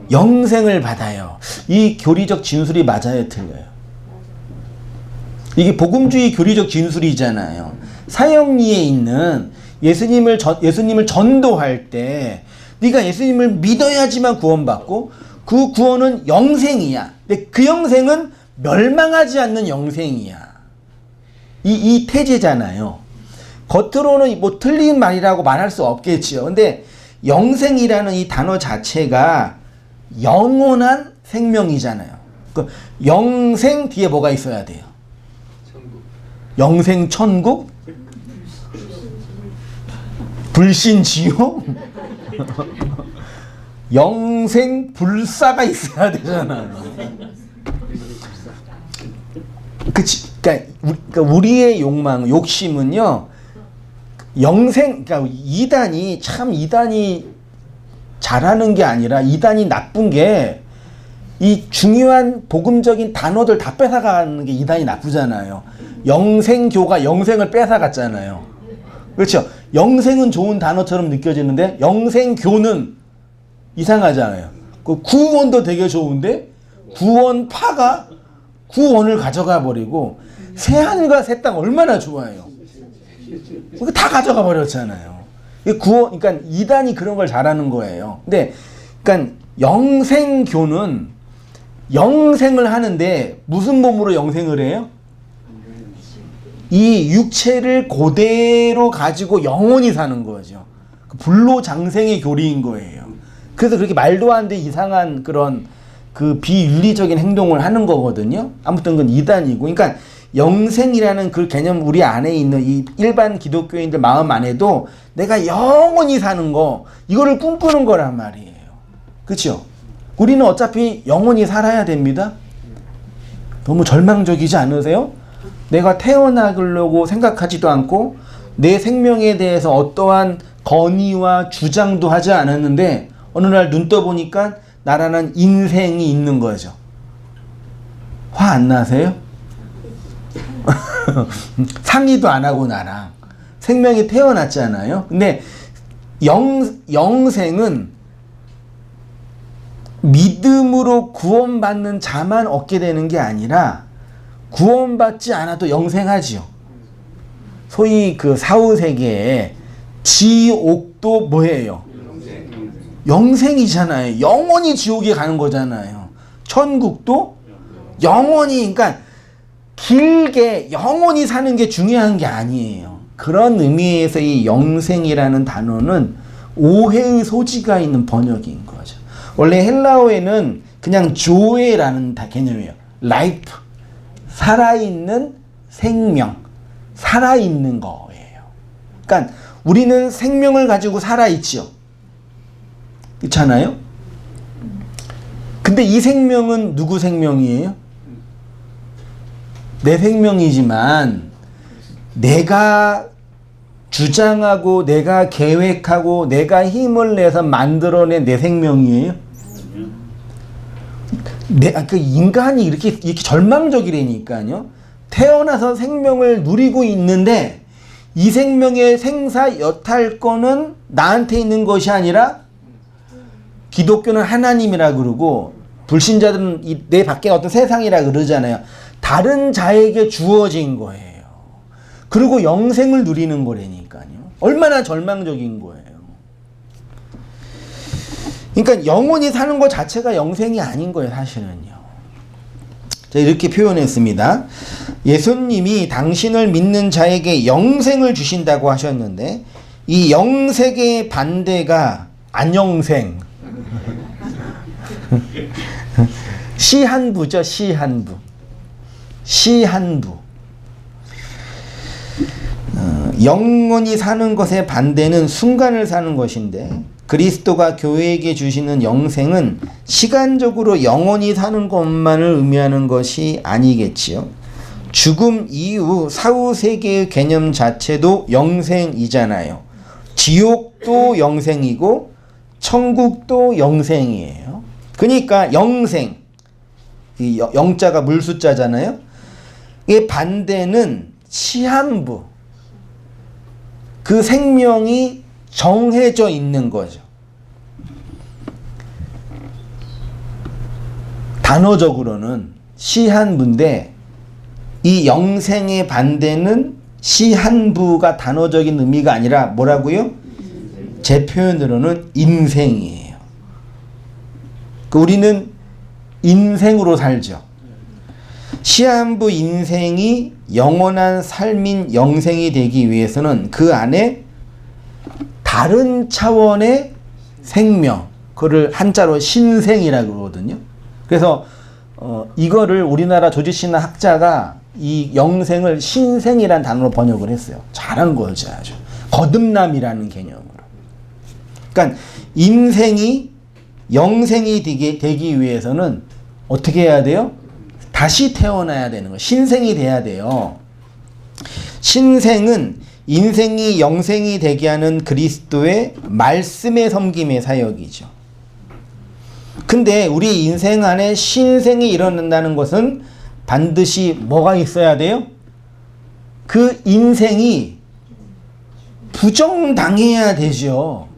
영생을 받아요. 이 교리적 진술이 맞아요, 틀려요? 이게 복음주의 교리적 진술이잖아요. 사형리에 있는 예수님을 전도할 때 네가 예수님을 믿어야지만 구원받고 그 구원은 영생이야. 근데 그 영생은 멸망하지 않는 영생이야. 이 태제잖아요. 겉으로는 뭐 틀린 말이라고 말할 수 없겠지요. 근데 영생이라는 이 단어 자체가 영원한 생명이잖아요. 그 영생 뒤에 뭐가 있어야 돼요? 영생 천국? 불신 지옥? 영생 불사가 있어야 되잖아요. 그러니까 우리의 욕심은요. 영생, 그러니까 이단이 잘하는 게 아니라 이단이 나쁜 게 이 중요한 복음적인 단어들 다 뺏어가는 게 이단이 나쁘잖아요. 영생교가 영생을 뺏어갔잖아요. 그렇죠? 영생은 좋은 단어처럼 느껴지는데 영생교는 이상하잖아요. 그 구원도 되게 좋은데 구원파가 구원을 가져가 버리고 새하늘과 새 땅 얼마나 좋아요. 다 가져가 버렸잖아요. 그러니까 이단이 그런 걸 잘하는 거예요. 근데 그러니까 영생교는 영생을 하는데 무슨 몸으로 영생을 해요? 이 육체를 그대로 가지고 영원히 사는 거죠. 불로장생의 교리인 거예요. 그래서 그렇게 말도 안 돼 이상한 그런 그 비윤리적인 행동을 하는 거거든요. 아무튼 그건 이단이고. 그러니까 영생이라는 그 개념 우리 안에 있는 이 일반 기독교인들 마음 안에도 내가 영원히 사는 거 이거를 꿈꾸는 거란 말이에요. 그렇죠? 우리는 어차피 영원히 살아야 됩니다. 너무 절망적이지 않으세요? 내가 태어나려고 생각하지도 않고 내 생명에 대해서 어떠한 건의와 주장도 하지 않았는데 어느 날 눈 떠보니까 나라는 인생이 있는 거죠. 화 안 나세요? 상의도 안 하고 나랑 생명이 태어났잖아요. 근데 영생은 믿음으로 구원받는 자만 얻게 되는 게 아니라 구원받지 않아도 영생하지요. 소위 그 사후세계에 지옥도 뭐예요? 영생이잖아요. 영원히 지옥에 가는 거잖아요. 천국도 영원히, 그러니까 길게 영원히 사는 게 중요한 게 아니에요. 그런 의미에서 이 영생이라는 단어는 오해의 소지가 있는 번역인 거죠. 원래 헬라어에는 그냥 조에라는 개념이에요. 라이프, 살아있는 생명, 살아있는 거예요. 그러니까 우리는 생명을 가지고 살아있지요. 그렇잖아요? 근데 이 생명은 누구 생명이에요? 내 생명이지만 내가 주장하고 내가 계획하고 내가 힘을 내서 만들어낸 내 생명이에요? 그 인간이 이렇게 절망적이라니까요. 태어나서 생명을 누리고 있는데 이 생명의 생사 여탈권은 나한테 있는 것이 아니라 기독교는 하나님이라 그러고 불신자들은 내 밖에 어떤 세상이라 그러잖아요. 다른 자에게 주어진 거예요. 그리고 영생을 누리는 거라니까요. 얼마나 절망적인 거예요. 그러니까 영원히 사는 것 자체가 영생이 아닌 거예요, 사실은요. 자, 이렇게 표현했습니다. 예수님이 당신을 믿는 자에게 영생을 주신다고 하셨는데 이 영생의 반대가 안영생. 시한부죠, 시한부. 시한부. 영원히 사는 것의 반대는 순간을 사는 것인데 그리스도가 교회에게 주시는 영생은 시간적으로 영원히 사는 것만을 의미하는 것이 아니겠지요. 죽음 이후 사후세계의 개념 자체도 영생이잖아요. 지옥도 영생이고 천국도 영생이에요. 그러니까 영생, 이 영자가 물숫자잖아요. 이 반대는 시한부, 그 생명이 정해져 있는 거죠. 단어적으로는 시한부인데 이 영생의 반대는 시한부가 단어적인 의미가 아니라 뭐라고요? 제 표현으로는 인생이에요. 우리는 인생으로 살죠. 시한부 인생이 영원한 삶인 영생이 되기 위해서는 그 안에 다른 차원의 생명, 그거를 한자로 신생이라고 그러거든요. 그래서 이거를 우리나라 조지신화 학자가 이 영생을 신생이라는 단어로 번역을 했어요. 잘한 거죠, 아주. 거듭남이라는 개념으로. 그러니까 인생이 영생이 되기 위해서는 어떻게 해야 돼요? 다시 태어나야 되는 거예요. 신생이 돼야 돼요. 신생은 인생이 영생이 되게 하는 그리스도의 말씀의 섬김의 사역이죠. 근데 우리 인생 안에 신생이 일어난다는 것은 반드시 뭐가 있어야 돼요? 그 인생이 부정당해야 되죠.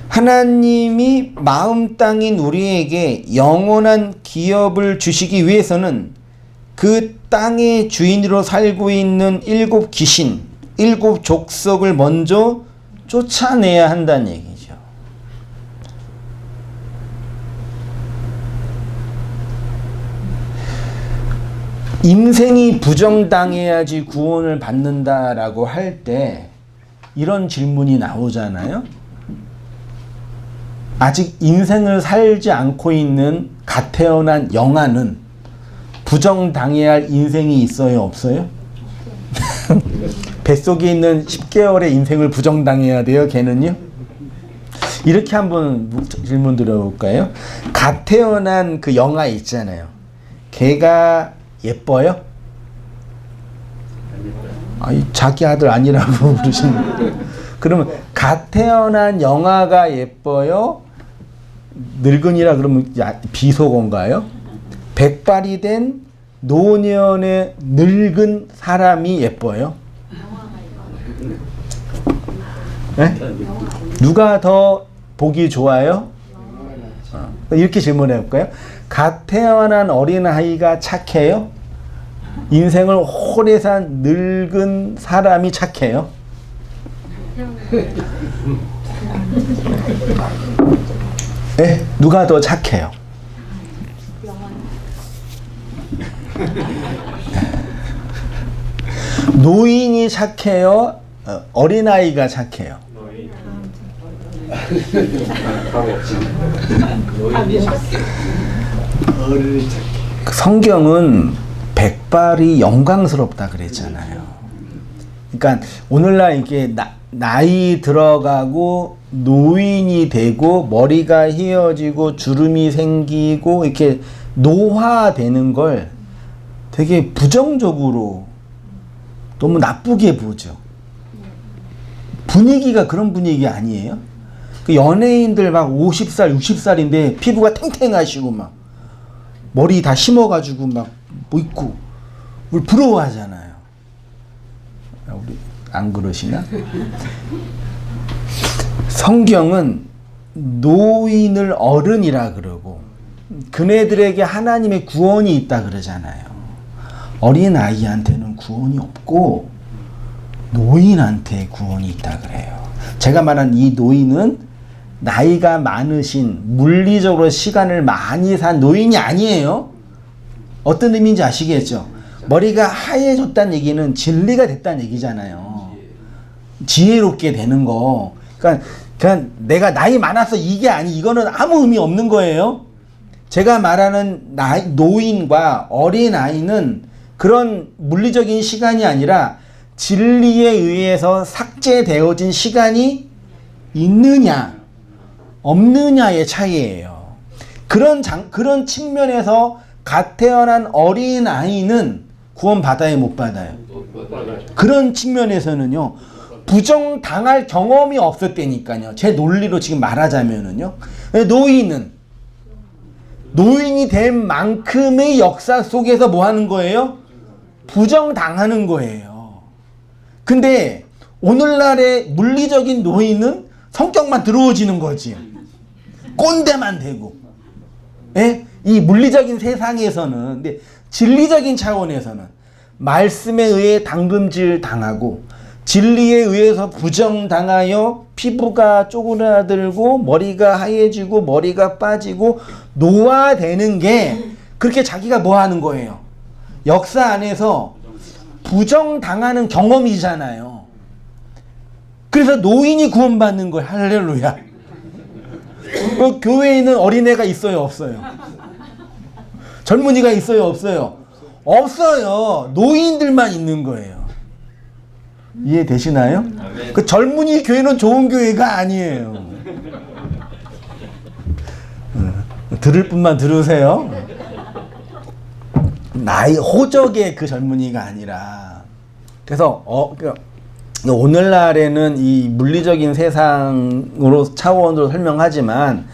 하나님이 마음 땅인 우리에게 영원한 기업을 주시기 위해서는 그 땅의 주인으로 살고 있는 7 귀신, 7 족속을 먼저 쫓아내야 한다는 얘기죠. 인생이 부정당해야지 구원을 받는다라고 할 때 이런 질문이 나오잖아요. 아직 인생을 살지 않고 있는 갓 태어난 영아는 부정당해야 할 인생이 있어요, 없어요? 뱃속에 있는 10개월의 인생을 부정당해야 돼요, 걔는요? 이렇게 한번 질문 드려볼까요? 갓 태어난 그 영아 있잖아요. 걔가 예뻐요? 아니, 자기 아들 아니라고 그러시는. 그러면 갓 태어난 영아가 예뻐요? 늙은이라 그러면 비속어인가요? 백발이 된 노년의 늙은 사람이 예뻐요? 네? 누가 더 보기 좋아요? 이렇게 질문해 볼까요? 갓 태어난 어린아이가 착해요? 인생을 오래 산 늙은 사람이 착해요? 네? 누가 더 착해요? 노인이 착해요? 어린아이가 착해요? 성경은 백발이 영광스럽다 그랬잖아요. 그러니까 오늘날 이게 나이 들어가고 노인이 되고 머리가 휘어지고 주름이 생기고 이렇게 노화되는 걸 되게 부정적으로 너무 나쁘게 보죠. 분위기가 그런 분위기 아니에요? 그 연예인들 막 50살, 60살인데 피부가 탱탱하시고 막 머리 다 심어가지고 막 뭐 있고 우리 부러워하잖아요. 우리 안 그러시나? 성경은 노인을 어른이라 그러고 그네들에게 하나님의 구원이 있다 그러잖아요. 어린 아이한테는 구원이 없고 노인한테 구원이 있다 그래요. 제가 말한 이 노인은 나이가 많으신 물리적으로 시간을 많이 산 노인이 아니에요. 어떤 의미인지 아시겠죠? 머리가 하얘졌다는 얘기는 진리가 됐다는 얘기잖아요. 지혜롭게 되는 거. 그러니까 내가 나이 많아서 이게 이거는 아무 의미 없는 거예요. 제가 말하는 노인과 어린아이는 그런 물리적인 시간이 아니라 진리에 의해서 삭제되어진 시간이 있느냐 없느냐의 차이예요. 그런 측면에서 갓 태어난 어린아이는 구원 받아요, 못 받아요? 그런 측면에서는요, 부정당할 경험이 없었다니까요. 제 논리로 지금 말하자면은요. 노인이 된 만큼의 역사 속에서 뭐 하는 거예요? 부정당하는 거예요. 근데 오늘날의 물리적인 노인은 성격만 들어오지는 거지. 꼰대만 되고. 예? 이 물리적인 세상에서는, 근데 진리적인 차원에서는 말씀에 의해 당금질 당하고 진리에 의해서 부정당하여 피부가 쪼그라들고 머리가 하얘지고 머리가 빠지고 노화되는 게 그렇게 자기가 뭐 하는 거예요? 역사 안에서 부정당하는 경험이잖아요. 그래서 노인이 구원받는 거예요. 할렐루야. 교회에는 어린애가 있어요, 없어요? 젊은이가 있어요, 없어요? 없어요. 노인들만 있는 거예요. 이해되시나요? 그 젊은이 교회는 좋은 교회가 아니에요. 들을 분만 들으세요. 나이 호적의 그 젊은이가 아니라. 그래서 오늘날에는 이 물리적인 세상으로 차원으로 설명하지만,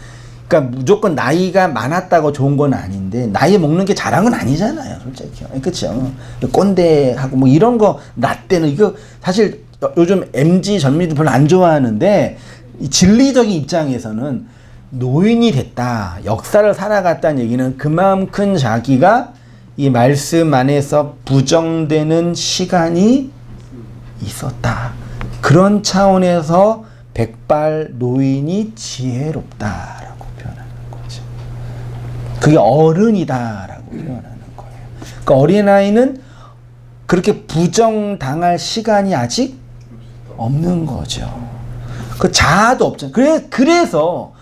그러니까 무조건 나이가 많았다고 좋은 건 아닌데 나이 먹는 게 자랑은 아니잖아요, 솔직히. 그렇죠? 꼰대하고 뭐 이런 거 나 때는 이거 사실 요즘 MZ 젊은이들 별로 안 좋아하는데 이 진리적인 입장에서는 노인이 됐다, 역사를 살아갔다는 얘기는 그만큼 자기가 이 말씀 안에서 부정되는 시간이 있었다. 그런 차원에서 백발 노인이 지혜롭다라고 표현하는 거죠. 그게 어른이다라고 표현하는 거예요. 그러니까 어린아이는 그렇게 부정당할 시간이 아직 없는 거죠. 그 자아도 없잖아요. 그래서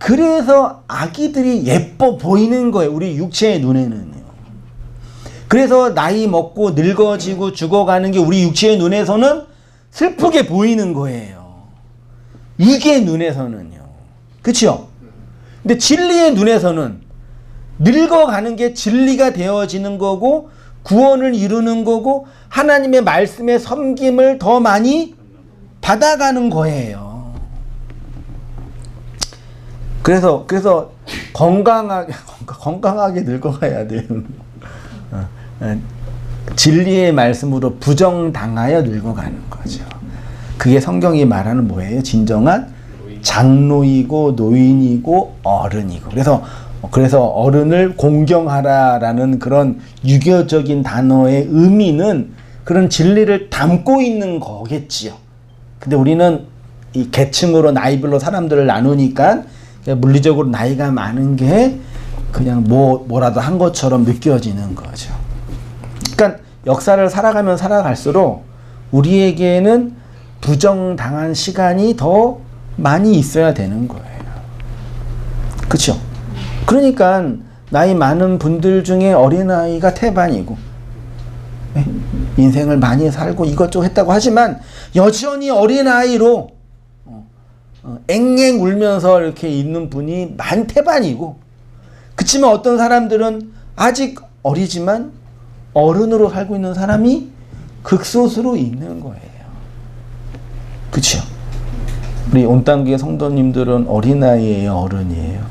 그래서 아기들이 예뻐 보이는 거예요. 우리 육체의 눈에는요. 그래서 나이 먹고 늙어지고 죽어가는 게 우리 육체의 눈에서는 슬프게 보이는 거예요. 이게 눈에서는요. 그렇죠? 근데 진리의 눈에서는 늙어가는 게 진리가 되어지는 거고 구원을 이루는 거고 하나님의 말씀의 섬김을 더 많이 받아가는 거예요. 그래서 건강하게 늙어가야 돼요. 진리의 말씀으로 부정당하여 늙어가는 거죠. 그게 성경이 말하는 뭐예요? 진정한 장로이고 노인이고 어른이고. 그래서 어른을 공경하라라는 그런 유교적인 단어의 의미는 그런 진리를 담고 있는 거겠지요. 근데 우리는 이 계층으로 나이별로 사람들을 나누니까 물리적으로 나이가 많은 게 그냥 뭐라도 한 것처럼 느껴지는 거죠. 그러니까 역사를 살아가면 살아갈수록 우리에게는 부정당한 시간이 더 많이 있어야 되는 거예요. 그렇죠? 그러니까 나이 많은 분들 중에 어린아이가 태반이고 인생을 많이 살고 이것저것 했다고 하지만 여전히 어린아이로 앵앵 울면서 이렇게 있는 분이 태반이고, 그치만 어떤 사람들은 아직 어리지만 어른으로 살고 있는 사람이 극소수로 있는 거예요. 그쵸? 우리 온땅교회 성도님들은 어린아이예요, 어른이에요?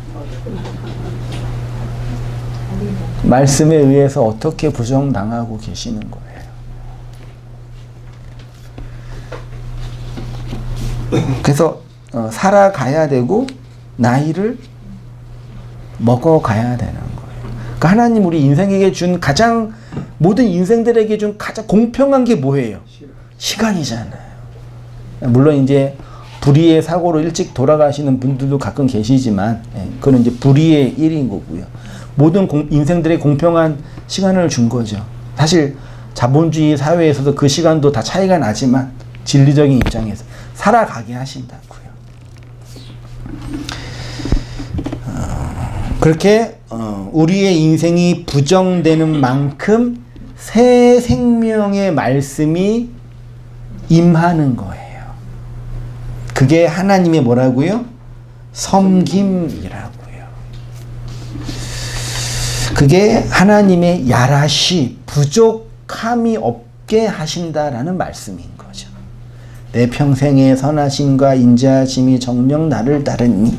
말씀에 의해서 어떻게 부정당하고 계시는 거예요? 그래서 살아가야 되고 나이를 먹어가야 되는 거예요. 그러니까 하나님 우리 인생에게 준 모든 인생들에게 준 가장 공평한 게 뭐예요? 시간이잖아요. 물론 이제 불의의 사고로 일찍 돌아가시는 분들도 가끔 계시지만 그건 이제 불의의 일인 거고요. 모든 인생들의 공평한 시간을 준 거죠. 사실 자본주의 사회에서도 그 시간도 다 차이가 나지만 진리적인 입장에서 살아가게 하신다고요. 그렇게 우리의 인생이 부정되는 만큼 새 생명의 말씀이 임하는 거예요. 그게 하나님의 뭐라고요? 섬김이라고요. 그게 하나님의 야라시, 부족함이 없게 하신다라는 말씀인 거죠. 내 평생의 선하심과 인자하심이 정녕 나를 따르니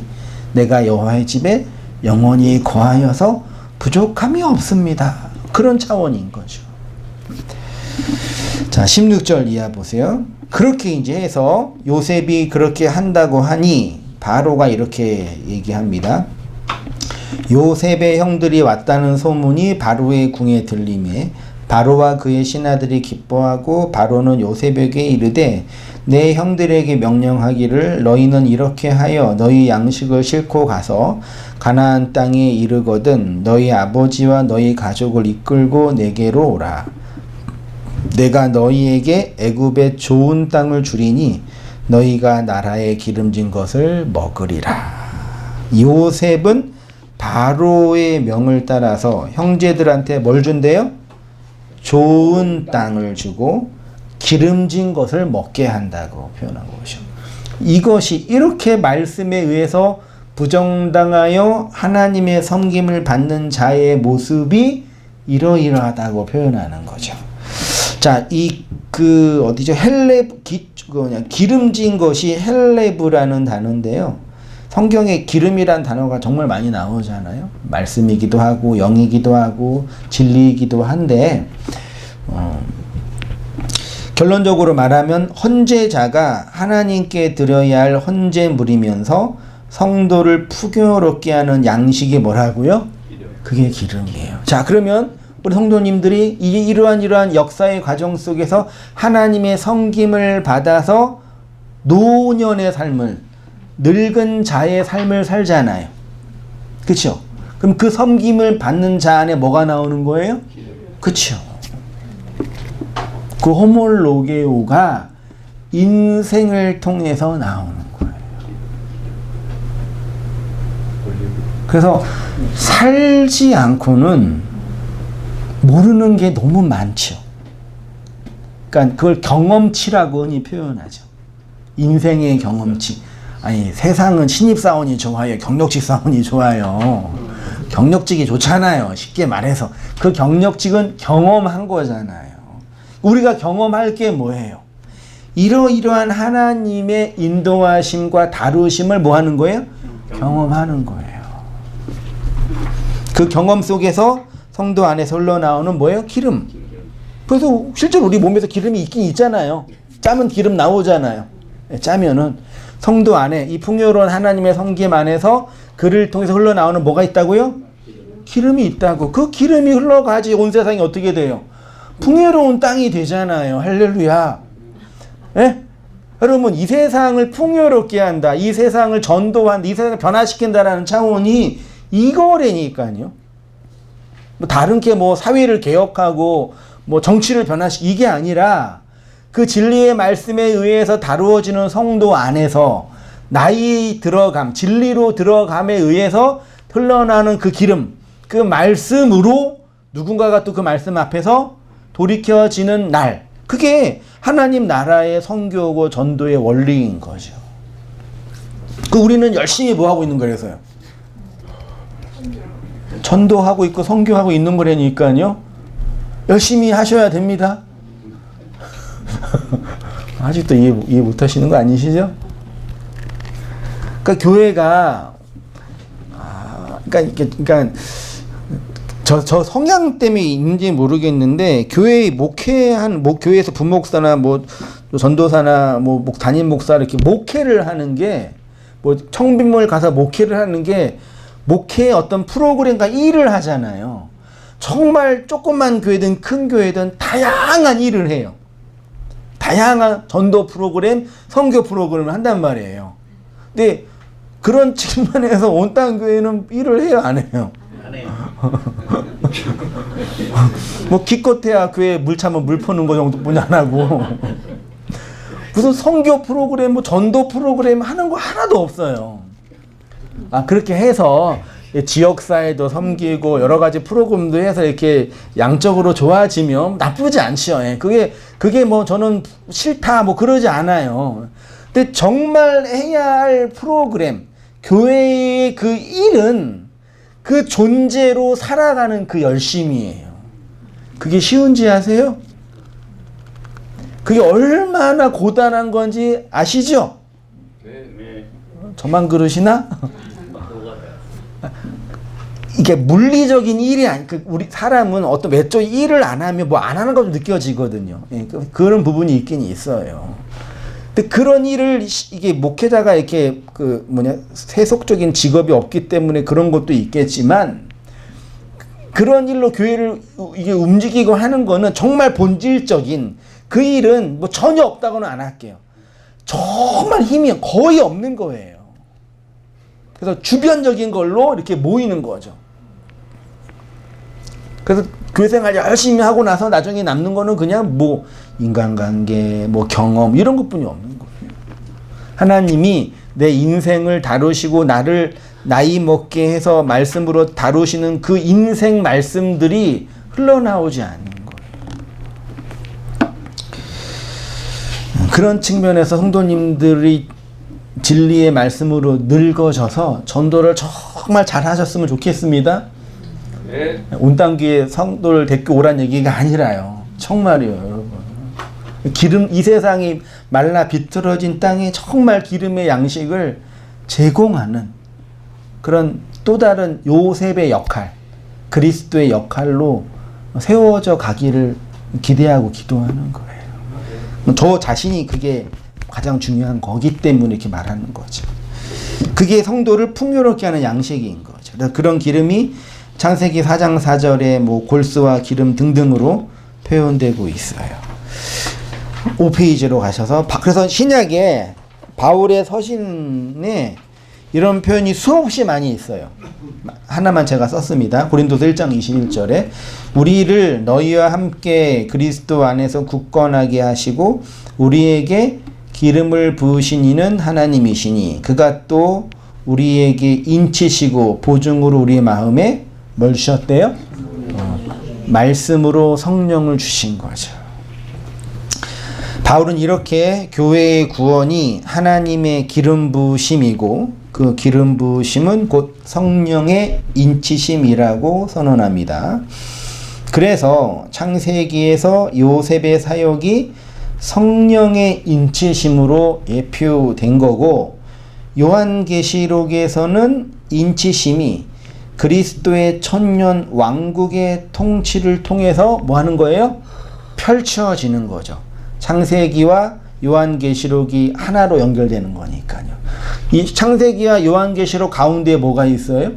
내가 여호와의 집에 영원히 거하여서 부족함이 없습니다. 그런 차원인 거죠. 자, 16절 이하 보세요. 그렇게 이제 해서 요셉이 그렇게 한다고 하니 바로가 이렇게 얘기합니다. 요셉의 형들이 왔다는 소문이 바로의 궁에 들리매 바로와 그의 신하들이 기뻐하고 바로는 요셉에게 이르되 내 형들에게 명령하기를 너희는 이렇게 하여 너희 양식을 싣고 가서 가나안 땅에 이르거든 너희 아버지와 너희 가족을 이끌고 내게로 오라. 내가 너희에게 애굽의 좋은 땅을 주리니 너희가 나라에 기름진 것을 먹으리라. 요셉은 바로의 명을 따라서 형제들한테 뭘 준대요? 좋은 땅을 주고 기름진 것을 먹게 한다고 표현한 것이죠. 이것이 이렇게 말씀에 의해서 부정당하여 하나님의 섬김을 받는 자의 모습이 이러이러하다고 표현하는 거죠. 자, 어디죠? 기름진 것이 헬레브라는 단어인데요. 성경에 기름이란 단어가 정말 많이 나오잖아요. 말씀이기도 하고 영이기도 하고 진리이기도 한데 결론적으로 말하면 헌제자가 하나님께 드려야 할 헌제물이면서 성도를 풍요롭게 하는 양식이 뭐라고요? 그게 기름이에요. 자, 그러면 우리 성도님들이 이러한 역사의 과정 속에서 하나님의 섬김을 받아서 노년의 삶을, 늙은 자의 삶을 살잖아요. 그렇죠? 그럼 그 섬김을 받는 자 안에 뭐가 나오는 거예요? 그렇죠. 그 호몰로게오가 인생을 통해서 나오는 거예요. 그래서 살지 않고는 모르는 게 너무 많죠. 그러니까 그걸 경험치라고 흔히 표현하죠. 인생의 경험치. 아니, 세상은 신입사원이 좋아요? 경력직 사원이 좋아요? 경력직이 좋잖아요. 쉽게 말해서. 그 경력직은 경험한 거잖아요. 우리가 경험할 게 뭐예요? 이러이러한 하나님의 인도하심과 다루심을 뭐 하는 거예요? 경험하는 거예요. 그 경험 속에서 성도 안에서 흘러나오는 뭐예요? 기름. 그래서 실제로 우리 몸에서 기름이 있긴 있잖아요. 짜면 기름 나오잖아요. 짜면은 성도 안에 이 풍요로운 하나님의 성김 안에서 그를 통해서 흘러나오는 뭐가 있다고요? 기름이 있다고. 그 기름이 흘러가지 온 세상이 어떻게 돼요? 풍요로운 땅이 되잖아요. 할렐루야. 예? 여러분, 이 세상을 풍요롭게 한다, 이 세상을 전도한다, 이 세상을 변화시킨다라는 차원이 이거라니까요. 뭐 다른 게 뭐 사회를 개혁하고 뭐 정치를 이게 아니라 그 진리의 말씀에 의해서 다루어지는 성도 안에서 나의 들어감, 진리로 들어감에 의해서 흘러나오는 그 기름, 그 말씀으로 누군가가 또 그 말씀 앞에서 돌이켜지는 날, 그게 하나님 나라의 선교고 전도의 원리인 거죠. 그 우리는 열심히 뭐 하고 있는 거라서요? 전도하고 있고 선교하고 있는 거라니까요. 열심히 하셔야 됩니다. 아직도 이해 못 하시는 거 아니시죠? 그러니까 교회가 그러니까 저 성향 때문에인지 모르겠는데 교회에 교회에서 부목사나 뭐 전도사나 뭐 담임 목사 이렇게 목회를 하는 게 뭐 청빈몰 가서 목회를 하는 게 목회의 어떤 프로그램과 일을 하잖아요. 정말 조그만 교회든 큰 교회든 다양한 일을 해요. 다양한 전도 프로그램, 선교 프로그램을 한단 말이에요. 근데 그런 측면에서 온땅 교회는 일을 해요, 안 해요? 안 해요. 뭐 기껏해야 교회 물 차면 물 푸는 거 정도뿐이 안 하고 무슨 선교 프로그램, 뭐 전도 프로그램 하는 거 하나도 없어요. 그렇게 해서 지역사회도 섬기고 여러 가지 프로그램도 해서 이렇게 양적으로 좋아지면 나쁘지 않죠. 그게 뭐 저는 싫다 뭐 그러지 않아요. 근데 정말 해야 할 프로그램, 교회의 그 일은 그 존재로 살아가는 그 열심이에요. 그게 쉬운지 아세요? 그게 얼마나 고단한 건지 아시죠? 네. 저만 그러시나? 이게 물리적인 일이 우리 사람은 어떤 외적 일을 안 하면 뭐 안 하는 것도 느껴지거든요. 그런 부분이 있긴 있어요. 근데 그런 일을 이게 목회자가 이렇게 세속적인 직업이 없기 때문에 그런 것도 있겠지만 그런 일로 교회를 이게 움직이고 하는 거는 정말 본질적인 그 일은 뭐 전혀 없다고는 안 할게요. 정말 힘이 거의 없는 거예요. 그래서 주변적인 걸로 이렇게 모이는 거죠. 그래서 교회 생활 열심히 하고 나서 나중에 남는 거는 그냥 뭐 인간관계, 뭐 경험 이런 것뿐이 없는 거예요. 하나님이 내 인생을 다루시고 나를 나이 먹게 해서 말씀으로 다루시는 그 인생 말씀들이 흘러나오지 않는 거예요. 그런 측면에서 성도님들이 진리의 말씀으로 늙어져서 전도를 정말 잘 하셨으면 좋겠습니다. 네. 온땅교회 성도를 데리고 오란 얘기가 아니라요. 정말이요, 여러분. 이 세상이 말라 비틀어진 땅에 정말 기름의 양식을 제공하는 그런 또 다른 요셉의 역할, 그리스도의 역할로 세워져 가기를 기대하고 기도하는 거예요. 저 자신이 그게 가장 중요한 거기 때문에 이렇게 말하는 거죠. 그게 성도를 풍요롭게 하는 양식인 거죠. 그런 기름이 창세기 4장 4절에 뭐 골스와 기름 등등으로 표현되고 있어요. 5페이지로 가셔서 그래서 신약에 바울의 서신에 이런 표현이 수없이 많이 있어요. 하나만 제가 썼습니다. 고린도서 1장 21절에 우리를 너희와 함께 그리스도 안에서 굳건하게 하시고 우리에게 기름을 부으신 이는 하나님이시니 그가 또 우리에게 인치시고 보증으로 우리의 마음에 뭘 주셨대요? 말씀으로 성령을 주신 거죠. 바울은 이렇게 교회의 구원이 하나님의 기름 부으심이고 그 기름 부으심은 곧 성령의 인치심이라고 선언합니다. 그래서 창세기에서 요셉의 사역이 성령의 인치심으로 예표된 거고, 요한계시록에서는 인치심이 그리스도의 천년 왕국의 통치를 통해서 뭐 하는 거예요? 펼쳐지는 거죠. 창세기와 요한계시록이 하나로 연결되는 거니까요. 이 창세기와 요한계시록 가운데 뭐가 있어요?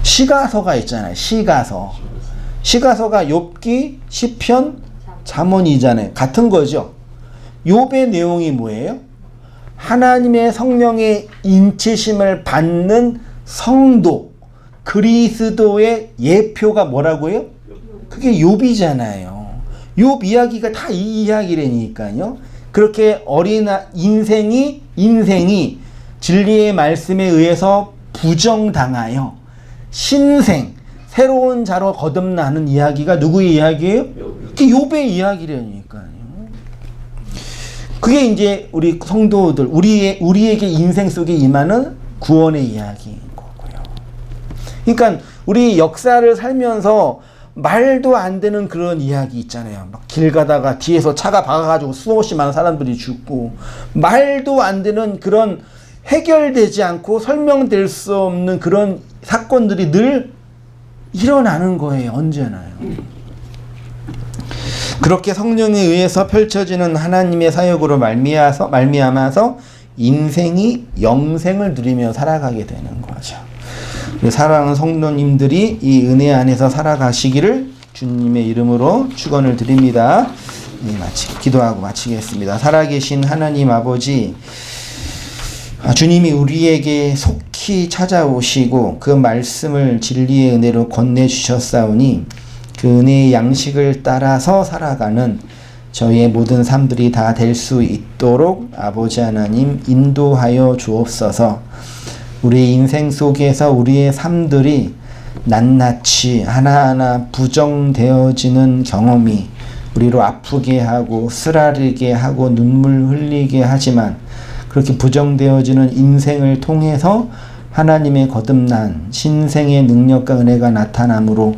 시가서가 있잖아요. 시가서가 욥기, 시편, 잠언이잖아요. 같은 거죠. 욥의 내용이 뭐예요? 하나님의 성령의 인치심을 받는 성도, 그리스도의 예표가 뭐라고요? 그게 욥이잖아요. 욥 이야기가 다 이 이야기라니까요. 그렇게 인생이 진리의 말씀에 의해서 부정당하여 신생, 새로운 자로 거듭나는 이야기가 누구의 이야기예요? 그게 욥의 이야기라니까요. 그게 이제 우리 성도들, 우리에게 인생 속에 임하는 구원의 이야기인 거고요. 그러니까 우리 역사를 살면서 말도 안 되는 그런 이야기 있잖아요. 막 길 가다가 뒤에서 차가 박아가지고 수없이 많은 사람들이 죽고, 말도 안 되는 그런 해결되지 않고 설명될 수 없는 그런 사건들이 늘 일어나는 거예요. 언제나요. 그렇게 성령에 의해서 펼쳐지는 하나님의 사역으로 말미암아서 인생이 영생을 누리며 살아가게 되는 거죠. 사랑하는 성도님들이 이 은혜 안에서 살아가시기를 주님의 이름으로 축원을 드립니다. 기도하고 마치겠습니다. 살아계신 하나님 아버지, 주님이 우리에게 속히 찾아오시고 그 말씀을 진리의 은혜로 건네주셨사오니 그 은혜의 양식을 따라서 살아가는 저희의 모든 삶들이 다 될 수 있도록 아버지 하나님 인도하여 주옵소서. 우리의 인생 속에서 우리의 삶들이 낱낱이 하나하나 부정되어지는 경험이 우리로 아프게 하고 쓰라리게 하고 눈물 흘리게 하지만, 그렇게 부정되어지는 인생을 통해서 하나님의 거듭난 신생의 능력과 은혜가 나타남으로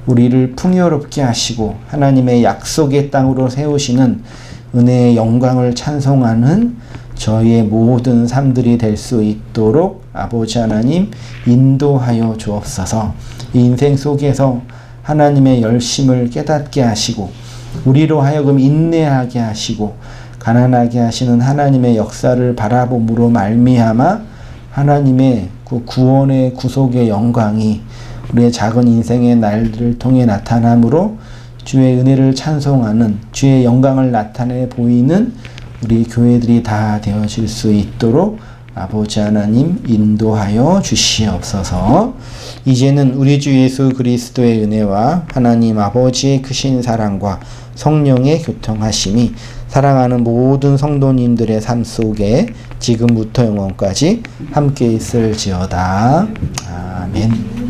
우리를 풍요롭게 하시고 하나님의 약속의 땅으로 세우시는 은혜의 영광을 찬송하는 저희의 모든 삶들이 될 수 있도록 아버지 하나님 인도하여 주옵소서. 이 인생 속에서 하나님의 열심을 깨닫게 하시고 우리로 하여금 인내하게 하시고 가난하게 하시는 하나님의 역사를 바라봄으로 말미암아 하나님의 그 구원의 구속의 영광이 우리의 작은 인생의 날들을 통해 나타나므로 주의 은혜를 찬송하는, 주의 영광을 나타내 보이는 우리 교회들이 다 되어질 수 있도록 아버지 하나님 인도하여 주시옵소서. 이제는 우리 주 예수 그리스도의 은혜와 하나님 아버지의 크신 사랑과 성령의 교통하심이 사랑하는 모든 성도님들의 삶 속에 지금부터 영원까지 함께 있을지어다. 아멘.